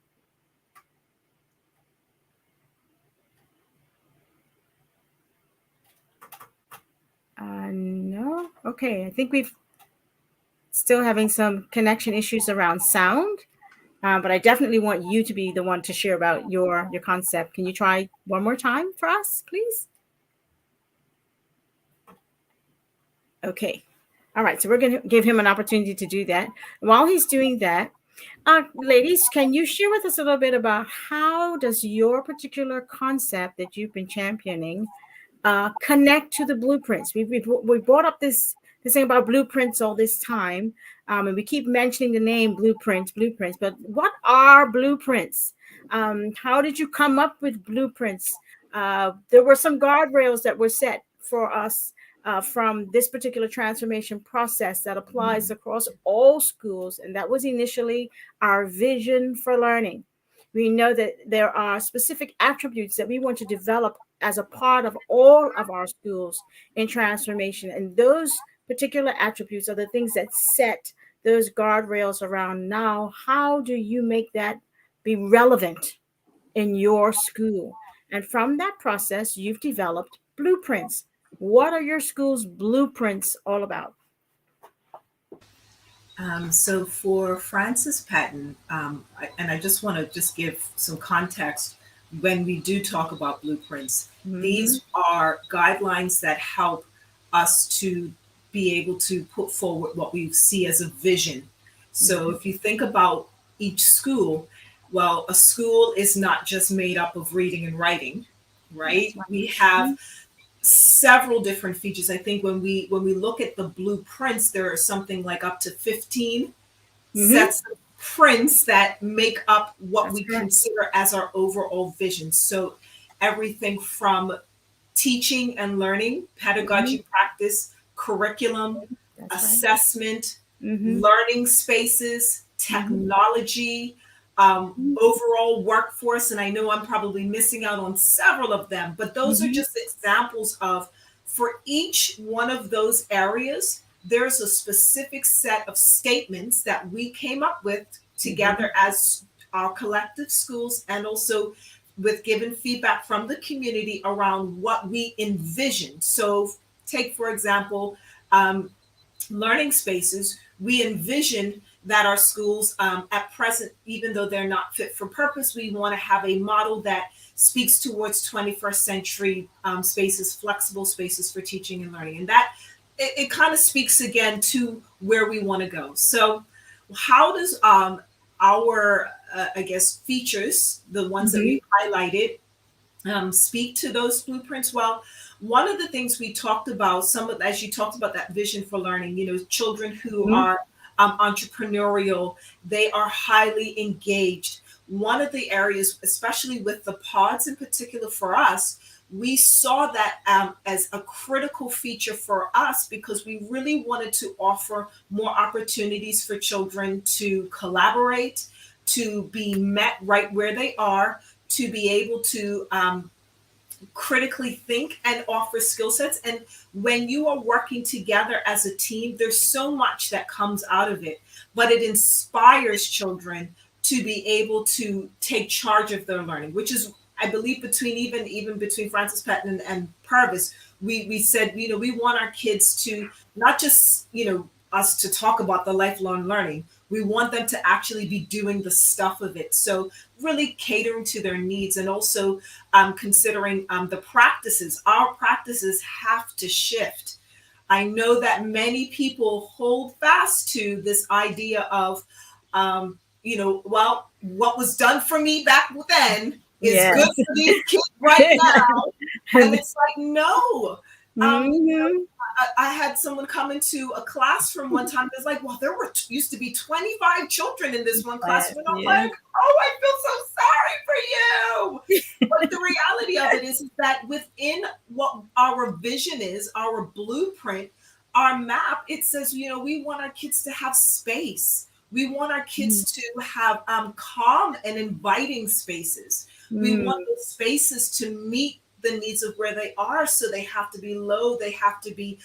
No. Okay, I think we've still having some connection issues around sound, but I definitely want you to be the one to share about your concept. Can you try one more time for us, please? Okay. All right, so we're going to give him an opportunity to do that. While he's doing that, Ladies, can you share with us a little bit about how does your particular concept that you've been championing connect to the blueprints? We brought up this thing about blueprints all this time, and we keep mentioning the name blueprints. But what are blueprints? How did you come up with blueprints? There were some guardrails that were set for us from this particular transformation process that applies across all schools, and that was initially our vision for learning. We know that there are specific attributes that we want to develop as a part of all of our schools in transformation. And those particular attributes are the things that set those guardrails around. Now, how do you make that be relevant in your school? And from that process, you've developed blueprints. What are your school's blueprints all about? So for Francis Patton, and I just want to just give some context when we do talk about blueprints. These are guidelines that help us to be able to put forward what we see as a vision. So if you think about each school, well, a school is not just made up of reading and writing, right? We have several different features. I think when we look at the blueprints, there are something like up to 15 sets of prints that make up what we consider as our overall vision. So everything from teaching and learning, pedagogy practice, curriculum, assessment, learning spaces, technology, overall workforce. And I know I'm probably missing out on several of them, but those are just examples of, for each one of those areas, there's a specific set of statements that we came up with together as our collective schools, and also with given feedback from the community around what we envision. So take, for example, learning spaces. We envision that our schools at present, even though they're not fit for purpose, we want to have a model that speaks towards 21st century spaces, flexible spaces for teaching and learning. And that it kind of speaks again to where we want to go. So how does our, I guess, features, the ones that we highlighted, speak to those blueprints? Well, one of the things we talked about, as you talked about that vision for learning, children who are entrepreneurial, they are highly engaged. One of the areas, especially with the pods in particular for us, we saw that as a critical feature for us, because we really wanted to offer more opportunities for children to collaborate, to be met right where they are, to be able to critically think and offer skill sets. And when you are working together as a team, there's so much that comes out of it, but it inspires children to be able to take charge of their learning, which is, I believe, between even between Francis Patton and Purvis, we said, we want our kids to not just, us to talk about the lifelong learning. We want them to actually be doing the stuff of it. So really catering to their needs, and also considering the practices. Our practices have to shift. I know that many people hold fast to this idea of, well, what was done for me back then is good for these kids right now. And it's like, no. I had someone come into a classroom one time. It's like, well, there used to be 25 children in this one classroom. And I'm like, oh, I feel so sorry for you. But the reality of it is that within what our vision is, our blueprint, our map, it says, we want our kids to have space. We want our kids to have calm and inviting spaces. We want those spaces to meet the needs of where they are. So they have to be low. They have to be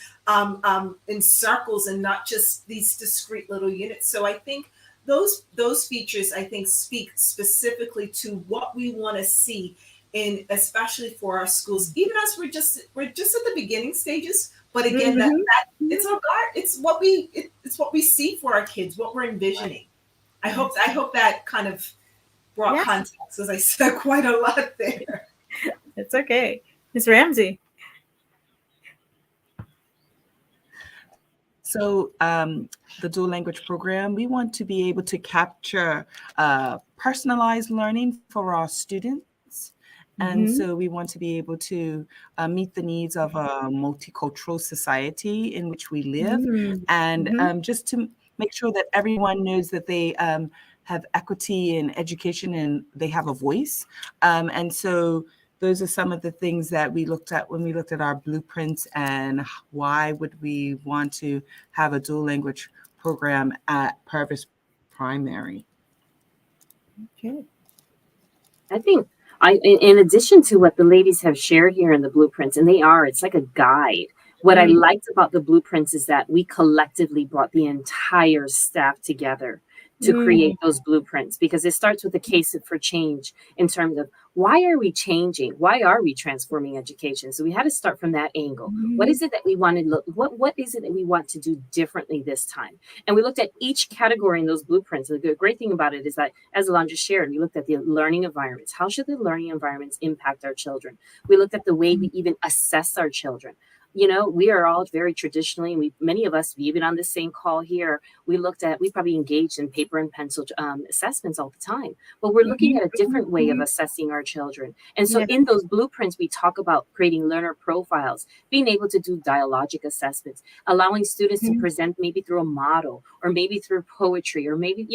in circles and not just these discrete little units. So I think those features, I think, speak specifically to what we want to see in, especially for our schools, even as we're just at the beginning stages. But again, that it's what we see for our kids, what we're envisioning. I hope that kind of brought context, as I said quite a lot there. It's okay. Ms. Ramsey. So the dual language program, we want to be able to capture personalized learning for our students. And so we want to be able to meet the needs of a multicultural society in which we live, and just to make sure that everyone knows that they have equity in education and they have a voice. And so those are some of the things that we looked at when we looked at our blueprints and why would we want to have a dual language program at Purvis Primary. Okay. I think in addition to what the ladies have shared here in the blueprints, and it's like a guide. What I liked about the blueprints is that we collectively brought the entire staff together to create those blueprints, because it starts with a case for change in terms of why are we changing? Why are we transforming education? So we had to start from that angle. What is it that we wanted? What is it that we want to do differently this time? And we looked at each category in those blueprints. The great thing about it is that, as Alondra shared, we looked at the learning environments. How should the learning environments impact our children? We looked at the way we even assess our children. We are all very traditionally, and many of us, even on the same call here, we probably engaged in paper and pencil assessments all the time, but we're looking at a different way of assessing our children. And so in those blueprints, we talk about creating learner profiles, being able to do dialogic assessments, allowing students to present maybe through a model or maybe through poetry, or maybe,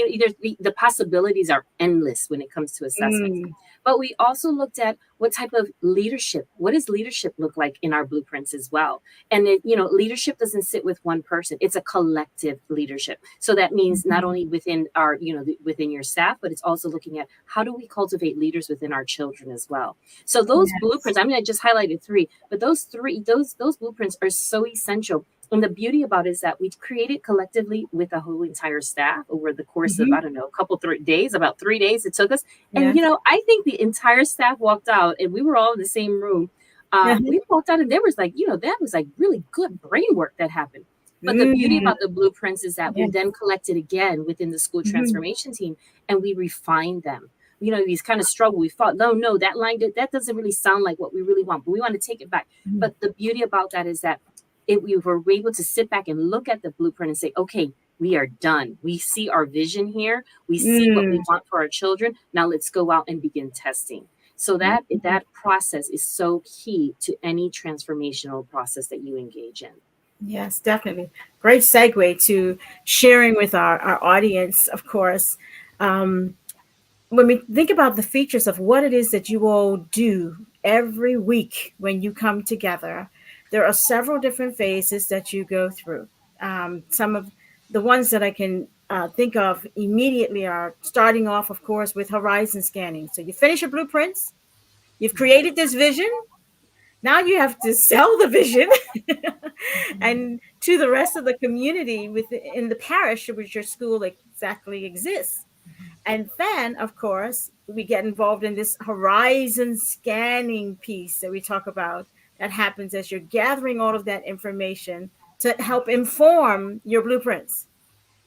the possibilities are endless when it comes to assessments. But we also looked at what type of leadership, what does leadership look like in our blueprints as well? And leadership doesn't sit with one person. It's a collective leadership. So that means not only within our, within your staff, but it's also looking at how do we cultivate leaders within our children as well. So those blueprints, I just highlighted 3, but those blueprints are so essential. And the beauty about it is that we created collectively with the whole entire staff over the course of, a couple, 3 days, about 3 days it took us. And, I think the entire staff walked out, and we were all in the same room. We walked out, and there was that was really good brain work that happened. But the beauty about the blueprints is that we then collected again within the school transformation team, and we refined them. These kind of struggle. We thought, no, that line, that doesn't really sound like what we really want, but we want to take it back. But the beauty about that is that we were able to sit back and look at the blueprint and say, okay, we are done. We see our vision here. We see what we want for our children. Now let's go out and begin testing. So that process is so key to any transformational process that you engage in. Yes, definitely. Great segue to sharing with our audience, of course. When we think about the features of what it is that you all do every week when you come together, there are several different phases that you go through. Some of the ones that I can think of immediately are starting off, of course, with horizon scanning. So you finish your blueprints, you've created this vision. Now you have to sell the vision and to the rest of the community within the parish which your school exactly exists. And then, of course, we get involved in this horizon scanning piece that we talk about that happens as you're gathering all of that information to help inform your blueprints.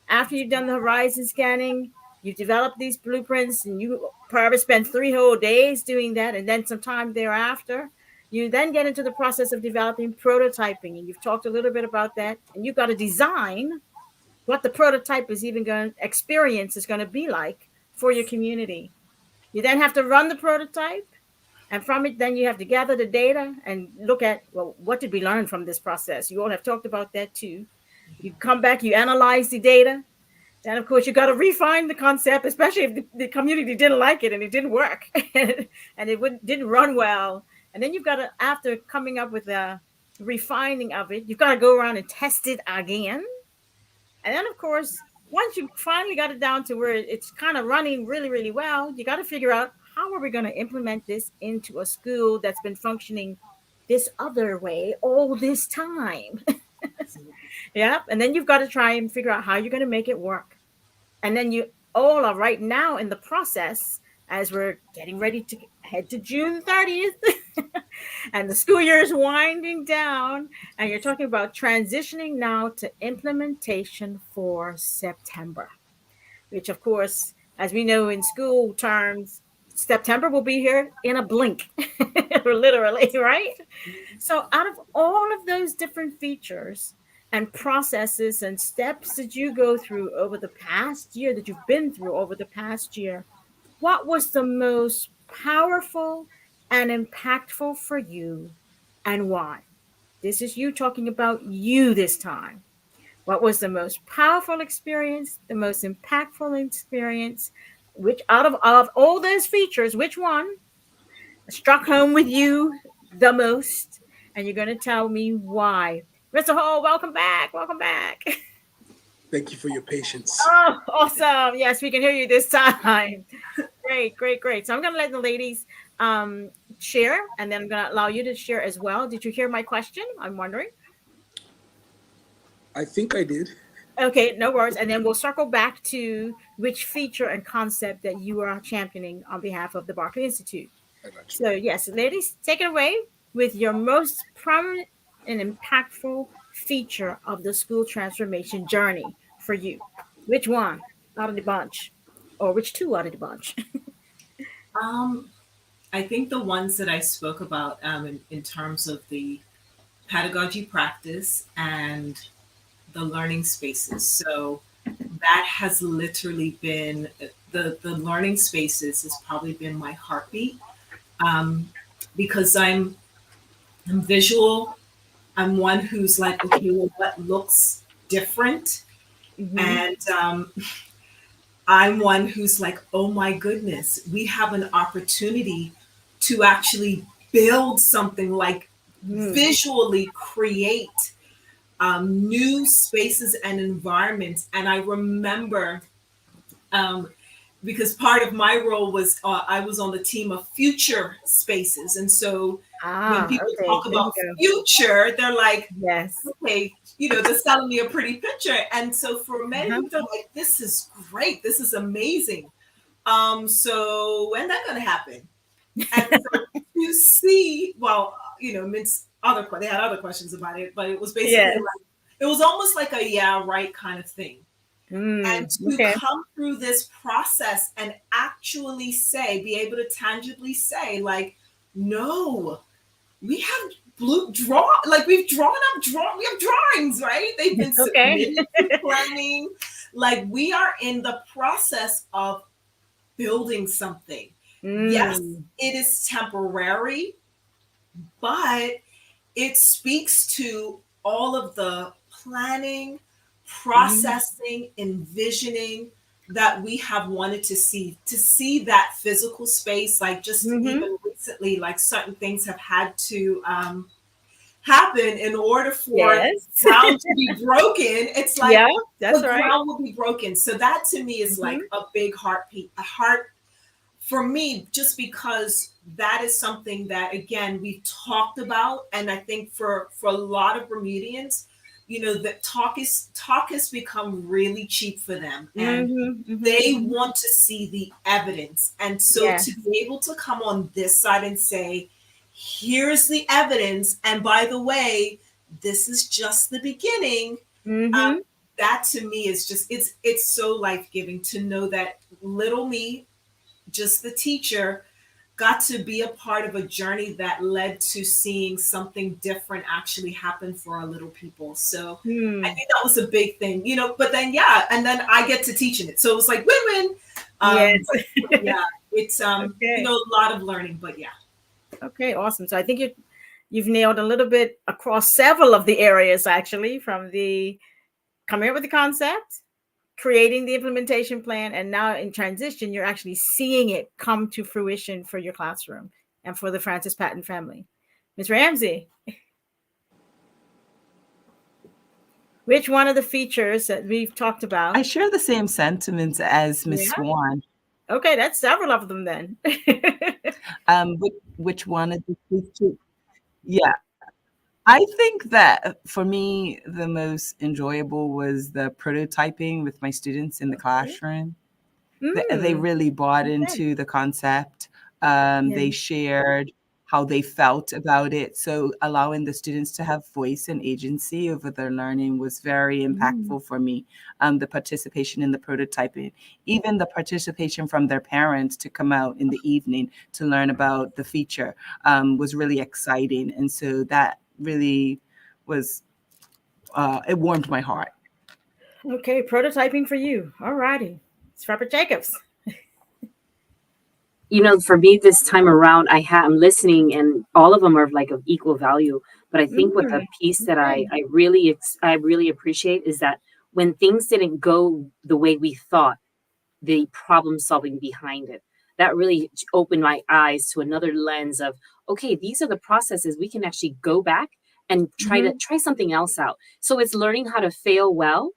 After you've done the horizon scanning, you develop these blueprints, and you probably spend 3 whole days doing that, and then some time thereafter. You then get into the process of developing prototyping, and you've talked a little bit about that. And you've got to design what the prototype is experience is going to be like for your community. You then have to run the prototype, and from it, then you have to gather the data and look at, well, what did we learn from this process? You all have talked about that too. You come back, you analyze the data. Then, of course, you got to refine the concept, especially if the community didn't like it and it didn't work and it didn't run well. And then you've got to, after coming up with the refining of it, you've got to go around and test it again. And then, of course, once you finally got it down to where it's kind of running really, really well, you got to figure out how are we going to implement this into a school that's been functioning this other way all this time. Yeah. And then you've got to try and figure out how you're going to make it work. And then you all are right now in the process as we're getting ready to head to June 30th and the school year is winding down, and you're talking about transitioning now to implementation for September, which, of course, as we know in school terms, September will be here in a blink, literally, right? So out of all of those different features and processes and steps that you go through over the past year, that you've been through over the past year, what was the most powerful and impactful for you, and why? This is you talking about you this time. What was the most powerful experience, the most impactful experience? Which out of all those features, which one struck home with you the most? And you're going to tell me why. Mr. Hall, welcome back. Welcome back. Thank you for your patience. Oh, awesome. Yes, we can hear you this time. Great, great, great. So I'm going to let the ladies share, and then I'm going to allow you to share as well. Did you hear my question? I'm wondering. I think I did. Okay, no worries. And then we'll circle back to which feature and concept that you are championing on behalf of the Barclay Institute. I got you. So, yes, ladies, take it away with your most prominent and impactful feature of the school transformation journey for you. Which one out of the bunch? Or which two out of the bunch? I think the ones that I spoke about in terms of the pedagogy practice and the learning spaces. So that has literally been the learning spaces has probably been my heartbeat, because I'm visual. I'm one who's like, okay, well, what looks different? Mhm. And I'm one who's like, oh my goodness, we have an opportunity to actually build something, like visually create new spaces and environments. And I remember, because part of my role was I was on the team of future spaces. And so when people Okay. talk There you about go. future, they're like, Yes. okay, they're selling me a pretty picture. And so for many Uh-huh. people, they're like, this is great. This is amazing. So when that going to happen? And so you see, well, they had other questions about it, but it was basically Yes. like, it was almost like a yeah, right kind of thing. And to Okay. come through this process and actually be able to tangibly say, like, no, we have we've drawn up we have drawings, right? They've been Okay. submitted to planning. Like, we are in the process of building something. Yes, it is temporary, but it speaks to all of the planning, processing, envisioning that we have wanted to see that physical space. Like, just even recently, like, certain things have had to happen in order for Yes. the ground to be broken. It's like, Yeah, that's the right. ground will be broken. So that to me is like a big heartbeat, a heart for me, just because that is something that, again, we've talked about. And I think for a lot of Bermudians, that talk has become really cheap for them, and they want to see the evidence. And so Yes. to be able to come on this side and say, here's the evidence, and by the way, this is just the beginning. That to me is just, it's so life-giving to know that little me, just the teacher, got to be a part of a journey that led to seeing something different actually happen for our little people. So I think that was a big thing, but then, and then I get to teaching it. So it was like win-win. Yes. Yeah, it's, Okay. a lot of learning, but yeah. Okay, awesome. So I think you've nailed a little bit across several of the areas, actually, from the coming up with the concept, creating the implementation plan, and now in transition, you're actually seeing it come to fruition for your classroom and for the Francis Patton family. Ms. Ramsey, which one of the features that we've talked about? I share the same sentiments as Ms. Yeah. Swan. Okay, that's several of them then. Which one of the features? Yeah. I think that for me, the most enjoyable was the prototyping with my students in the classroom. They really bought into the concept. They shared how they felt about it. So allowing the students to have voice and agency over their learning was very impactful for me. The participation in the prototyping, even the participation from their parents to come out in the evening to learn about the feature was really exciting. And so that really was it warmed my heart. Okay, prototyping for you. All righty. It's Robert Jacobs. For me this time around, I'm listening, and all of them are like of equal value. But I think what the piece that Okay. I really appreciate is that when things didn't go the way we thought, the problem solving behind it. That really opened my eyes to another lens of, okay, these are the processes we can actually go back and try something else out. So it's learning how to fail well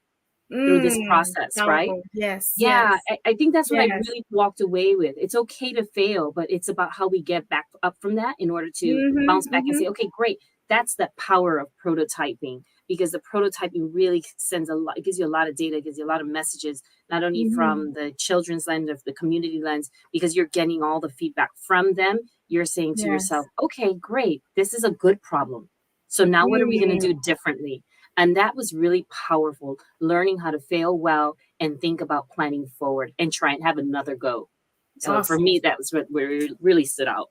through this process, right? Powerful. Yes, Yeah, yes, I think that's what I yes. really walked away with. It's okay to fail, but it's about how we get back up from that in order to bounce back and say, okay, great. That's the power of prototyping, because the prototyping really sends a lot, it gives you a lot of data, it gives you a lot of messages, not only from the children's lens, of the community lens, because you're getting all the feedback from them. You're saying to yourself, Yes. okay, great. This is a good problem. So now what are we going to do differently? And that was really powerful, learning how to fail well and think about planning forward and try and have another go. So for Awesome. me, that was what really stood out.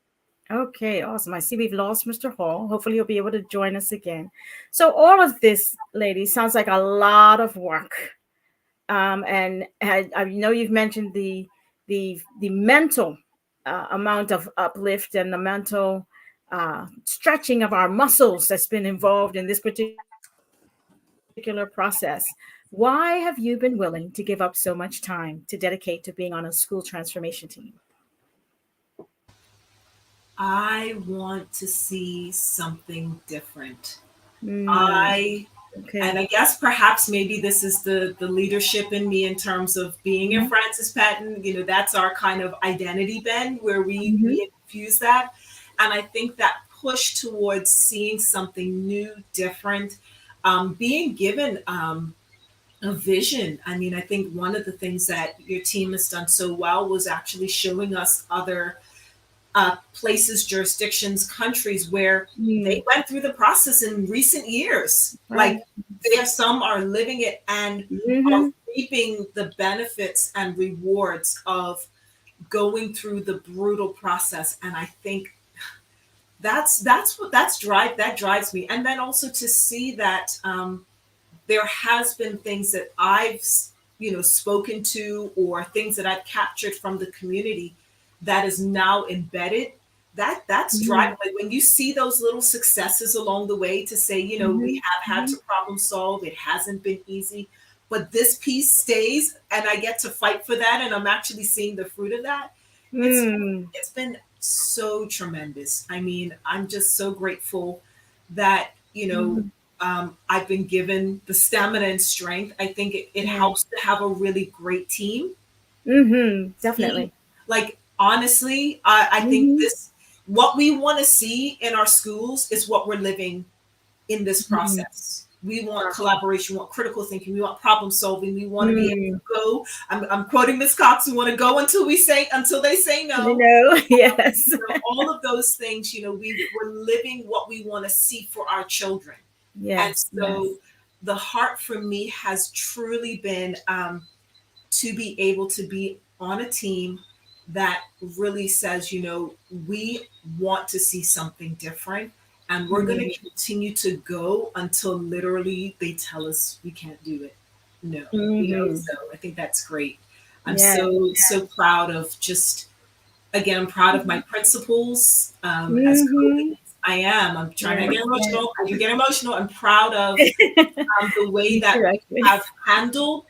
Okay, awesome. I see we've lost Mr. Hall. Hopefully, he'll be able to join us again. So, all of this, ladies, sounds like a lot of work. And I know you've mentioned the mental amount of uplift and the mental stretching of our muscles that's been involved in this particular process. Why have you been willing to give up so much time to dedicate to being on a school transformation team? I want to see something different. Mm, I okay. And I guess perhaps maybe this is the leadership in me in terms of being in Mhm, Francis Patton. That's our kind of identity bend where mhm, we infuse that. And I think that push towards seeing something new, different, being given a vision. I mean, I think one of the things that your team has done so well was actually showing us other places, jurisdictions, countries where they mm, went through the process in recent years. Like right. some are living it and are Mhm, reaping the benefits and rewards of going through the brutal process. And I think that drives me. And then also to see that there has been things that I've spoken to, or things that I've captured from the community that is now embedded. That's mhm, driving. Like when you see those little successes along the way, to say, we mhm, have had to mhm. problem solve. It hasn't been easy, but this piece stays, and I get to fight for that, and I'm actually seeing the fruit of that. It's Mm, it's been so tremendous. I mean, I'm just so grateful that mhm. I've been given the stamina and strength. I think it Yeah. helps to have a really great team. Definitely. Like honestly, I think Mhm, this what we want to see in our schools is what we're living in this mhm. process. We want Awesome. collaboration, we want critical thinking, we want problem solving, we want to be able Mm, to go. I'm quoting Miss Cox, we want to go until they say you no. know, yes. All of those things, we're living what we want to see for our children. And Yes, yes. so the heart for me has truly been to be able to be on a team that really says, we want to see something different, and we're going Mm, to continue to go until literally they tell us we can't do it. No, mhm. so I think that's great. I'm Yes, so yes. proud of just, again, I'm proud of my principals as Mhm. co-leads. I am. I'm trying to Yes, get yes. emotional. I can get emotional. I'm proud of the way Me that too, we actually. have handled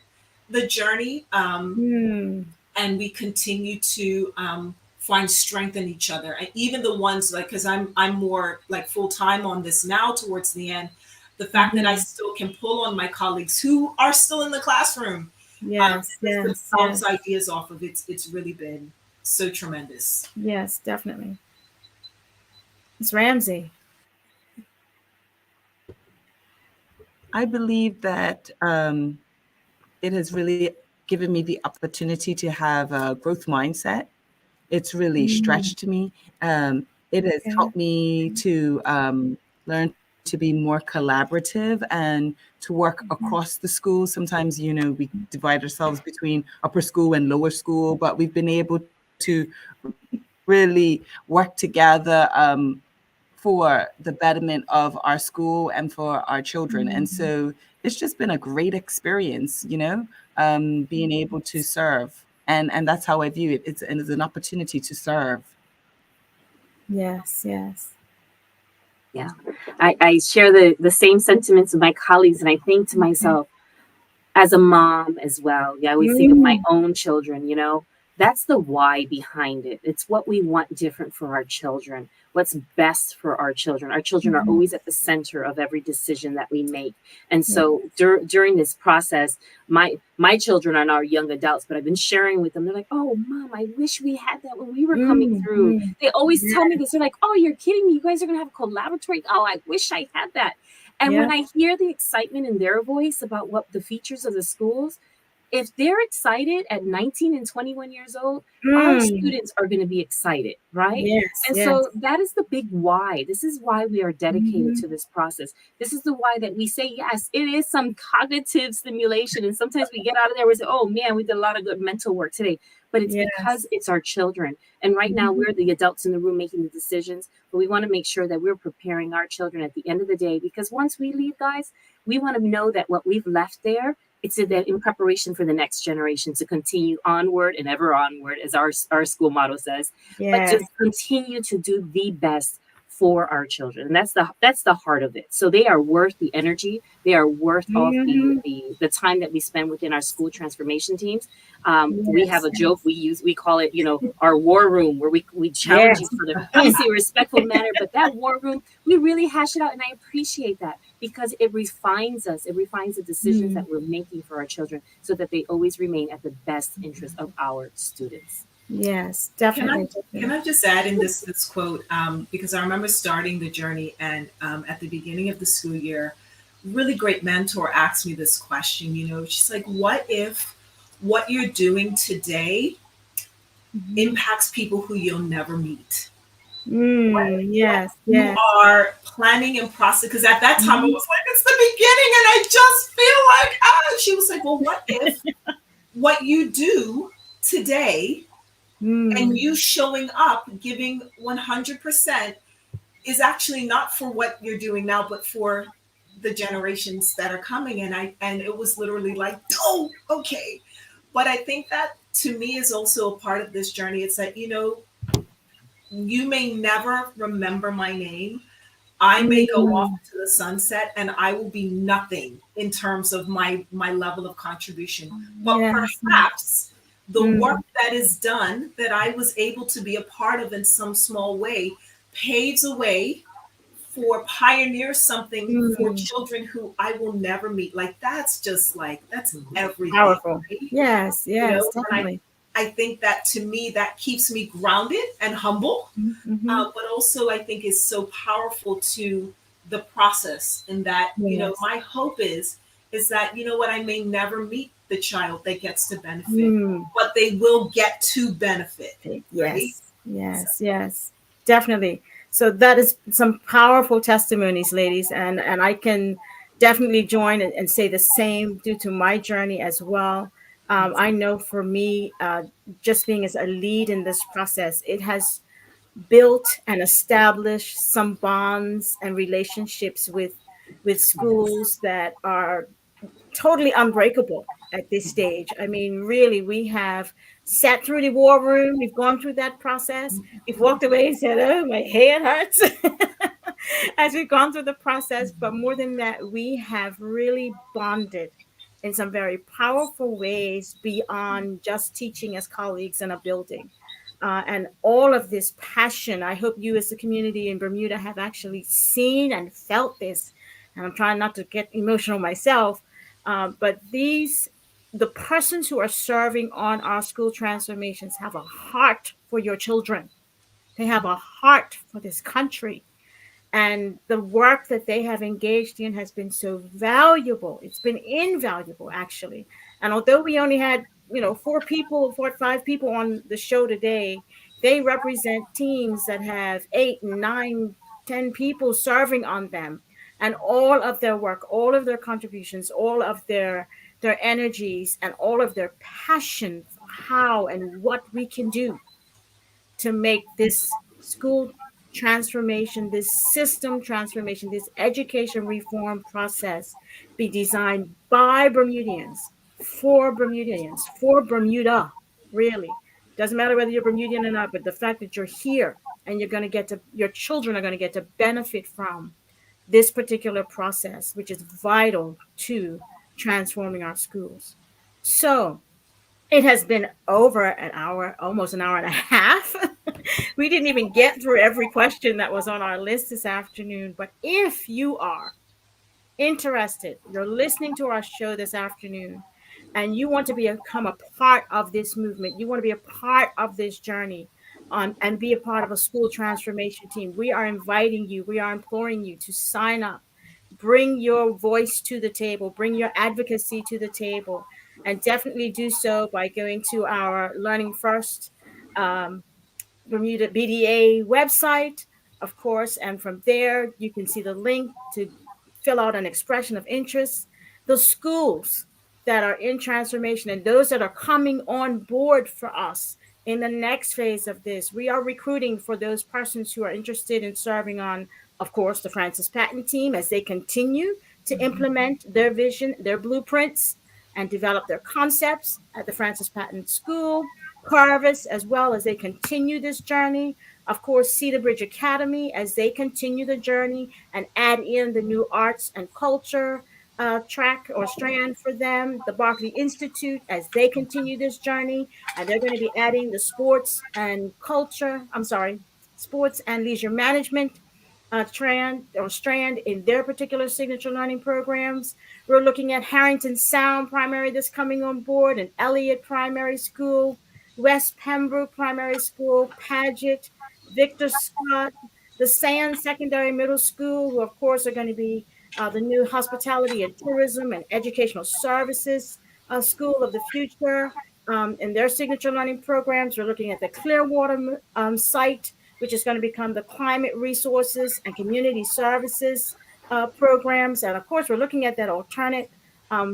the journey, Mm, and we continue to find strength in each other. And even the ones, like, because I'm more like full time on this now towards the end, the fact that I mhm. still can pull on my colleagues who are still in the classroom, Yes, just to yes, bounce yes. ideas off of. It's really been so tremendous. Yes, definitely. It's Ramsey. I believe that it has really given me the opportunity to have a growth mindset. It's really Mm, stretched me. It has okay. helped me to learn to be more collaborative and to work Mhm, across the school. Sometimes, we divide ourselves between upper school and lower school, but we've been able to really work together for the betterment of our school and for our children. And Mm. so it's just been a great experience, being able to serve. And that's how I view it. It's an opportunity to serve. Yes, yes. Yeah. I share the same sentiments with my colleagues, and I think to Okay. myself, as a mom as well, yeah, I always think of my Mm. own children, that's the why behind it. It's what we want different for our children, what's best for our children. Our children are Mhm. always at the center of every decision that we make. And Yeah. so during this process, my children are now young adults, but I've been sharing with them. They're like, "Oh, mom, I wish we had that when we were coming Mm, through." mm. They always tell me Yeah, this. They're like, "Oh, you're kidding me. You guys are going to have a collaboratory. Oh, I wish I had that." And yeah. when I hear the excitement in their voice about what the features of the schools, if they're excited at 19 and 21 years old, our Mm. students are going to be excited, right? Yes, And yes. so that is the big why. This is why we are dedicated Mhm. to this process. This is the why that we say, yes, it is some cognitive stimulation. And sometimes we get out of there, we say, oh man, we did a lot of good mental work today. But it's Yes. because it's our children. And right now, Mhm. we're the adults in the room making the decisions. But we want to make sure that we're preparing our children at the end of the day. Because once we leave, guys, we want to know that what we've left there, it's in preparation for the next generation to continue onward and ever onward, as our school motto says. But Yes. just continue to do the best for our children, and that's the heart of it. So they are worth the energy. They are worth all of the Mhm. the time that we spend within our school transformation teams. We have Yes, a joke we call it, our war room, where we challenge yes. each other, obviously a respectful manner, but that war room, we really hash it out, and I appreciate that because it refines us. It refines the decisions Mm. that we're making for our children so that they always remain at the best interest of our students. Yes, Can I definitely, can definitely. I just add in this quote, because I remember starting the journey, and at the beginning of the school year, really great mentor asked me this question. She's like, "What if what you're doing today Mhm. impacts people who you'll never meet? Mm, What yes, you yes. are planning and process?" Because at that time, I Mhm. was like, "It's the beginning, and I just feel like ah." She was like, "Well, what if what you do today and Mm. you showing up, giving 100%, is actually not for what you're doing now, but for the generations that are coming?" And it was literally like, oh, okay. But I think that to me is also a part of this journey. It's that, you may never remember my name. I may go off Mm. into the sunset and I will be nothing in terms of my level of contribution. But Yes. perhaps the work Mm. that is done that I was able to be a part of in some small way paves a way for pioneer something for Mm. children who I will never meet. Like that's just like that's everything, Powerful. right? Yes, yes, And definitely. I think that to me that keeps me grounded and humble, Mm-hmm. but also I think is so powerful to the process. And that, Yes. my hope is that, what, I may never meet the child that gets to benefit, Mm. but they will get to benefit, right? Yes, So, yes, yes, definitely. So that is some powerful testimonies, ladies, and I can definitely join and say the same due to my journey as well. I know for me, just being as a lead in this process, it has built and established some bonds and relationships with schools that are totally unbreakable at this stage. I mean, really, we have sat through the war room. We've gone through that process. We've walked away and said, "Oh, my head hurts," as we've gone through the process. But more than that, we have really bonded in some very powerful ways beyond just teaching as colleagues in a building. And all of this passion, I hope you as the community in Bermuda have actually seen and felt this. And I'm trying not to get emotional myself, but the persons who are serving on our school transformations have a heart for your children. They have a heart for this country. And the work that they have engaged in has been so valuable. It's been invaluable, actually. And although we only had, 4 or 5 people on the show today, they represent teams that have 8, 9, 10 people serving on them. And all of their work, all of their contributions, all of their energies, and all of their passion for how and what we can do to make this school transformation, this system transformation, this education reform process be designed by Bermudians, for Bermuda, really. Doesn't matter whether you're Bermudian or not, but the fact that you're here and you're going to get to, your children are going to get to benefit from this particular process, which is vital to transforming our schools. So, it has been over an hour, almost an hour and a half. We didn't even get through every question that was on our list this afternoon. But if you are interested, you're listening to our show this afternoon, and you want to become a part of this movement, you want to be a part of this journey, and be a part of a school transformation team, we are inviting you, we are imploring you to sign up. Bring your voice to the table, bring your advocacy to the table, and definitely do so by going to our Learning First um, Bermuda BDA website, of course, and from there you can see the link to fill out an expression of interest. The schools that are in transformation and those that are coming on board for us in the next phase of this, we are recruiting for those persons who are interested in serving on, of course, the Francis Patton team as they continue to implement their vision, their blueprints, and develop their concepts at the Francis Patton School, Carvis, as well as they continue this journey. Of course, Cedar Bridge Academy as they continue the journey and add in the new arts and culture track or strand for them. The Barclay Institute as they continue this journey, and they're going to be adding the sports and leisure management strand in their particular signature learning programs. We're looking at Harrington Sound Primary that's coming on board, and Elliott Primary School, West Pembroke Primary School, Paget, Victor Scott, the Sand Secondary Middle School, who of course are going to be the new Hospitality and Tourism and Educational Services School of the Future. In their signature learning programs, we're looking at the Clearwater site, which is going to become the Climate Resources and Community Services programs. And of course, we're looking at that alternate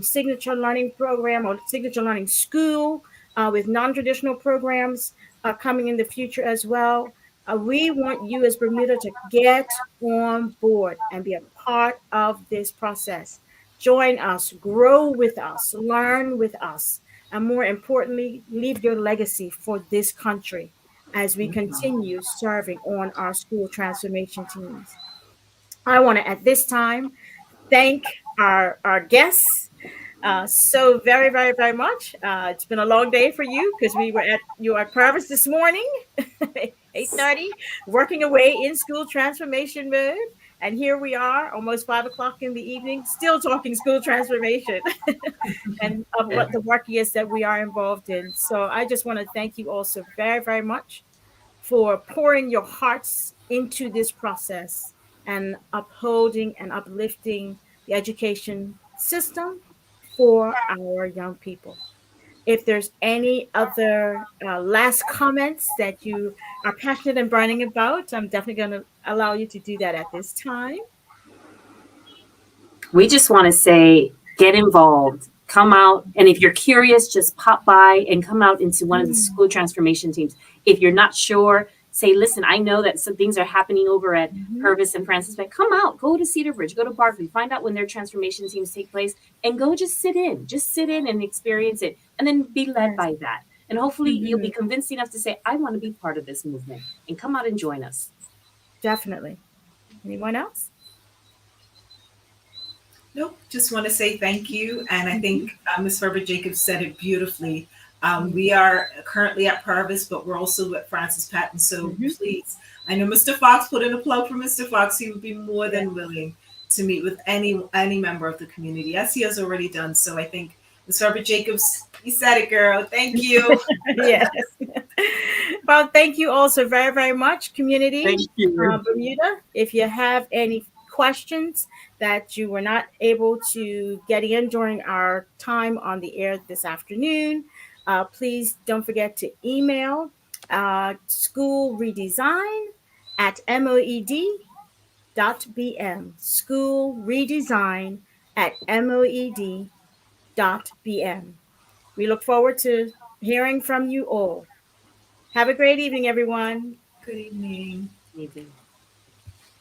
signature learning program or signature learning school with non-traditional programs coming in the future as well. We want you as Bermuda to get on board and be a part of this process. Join us, grow with us, learn with us, and more importantly, leave your legacy for this country as we continue serving on our school transformation teams. I want to, at this time, thank our guests so very, very, very much. It's been a long day for you because we were at your Purvis this morning, 8:30, working away in school transformation mode. And here we are, almost 5 o'clock in the evening, still talking school transformation and of what the work is that we are involved in. So I just want to thank you all so very, very much for pouring your hearts into this process and upholding and uplifting the education system for our young people. If there's any other last comments that you are passionate and burning about, I'm definitely going to allow you to do that at this time. We just want to say, get involved, come out. And if you're curious, just pop by and come out into one of the school transformation teams. If you're not sure, say, listen, I know that some things are happening over at Purvis and Francis, but come out, go to Cedar Bridge, go to Barclay, find out when their transformation teams take place, and go just sit in and experience it, and then be led by that. And hopefully you'll be convinced enough to say, I want to be part of this movement, and come out and join us. Definitely. Anyone else? Nope, just want to say thank you. And I think Ms. Ferber-Jacobs said it beautifully. We are currently at Purvis, but we're also at Francis Patton. So please, I know Mr. Fox put in a plug for Mr. Fox. He would be more than willing to meet with any member of the community, as he has already done. So I think Ms. Ferber-Jacobs, you said it, girl. Thank you. Yes. Well, thank you also very, very much, community. Thank you. Bermuda. If you have any questions that you were not able to get in during our time on the air this afternoon, please don't forget to email schoolredesign@moed.bm. Schoolredesign@moed.bm. We look forward to hearing from you all. Have a great evening, everyone. Good evening. Amazing.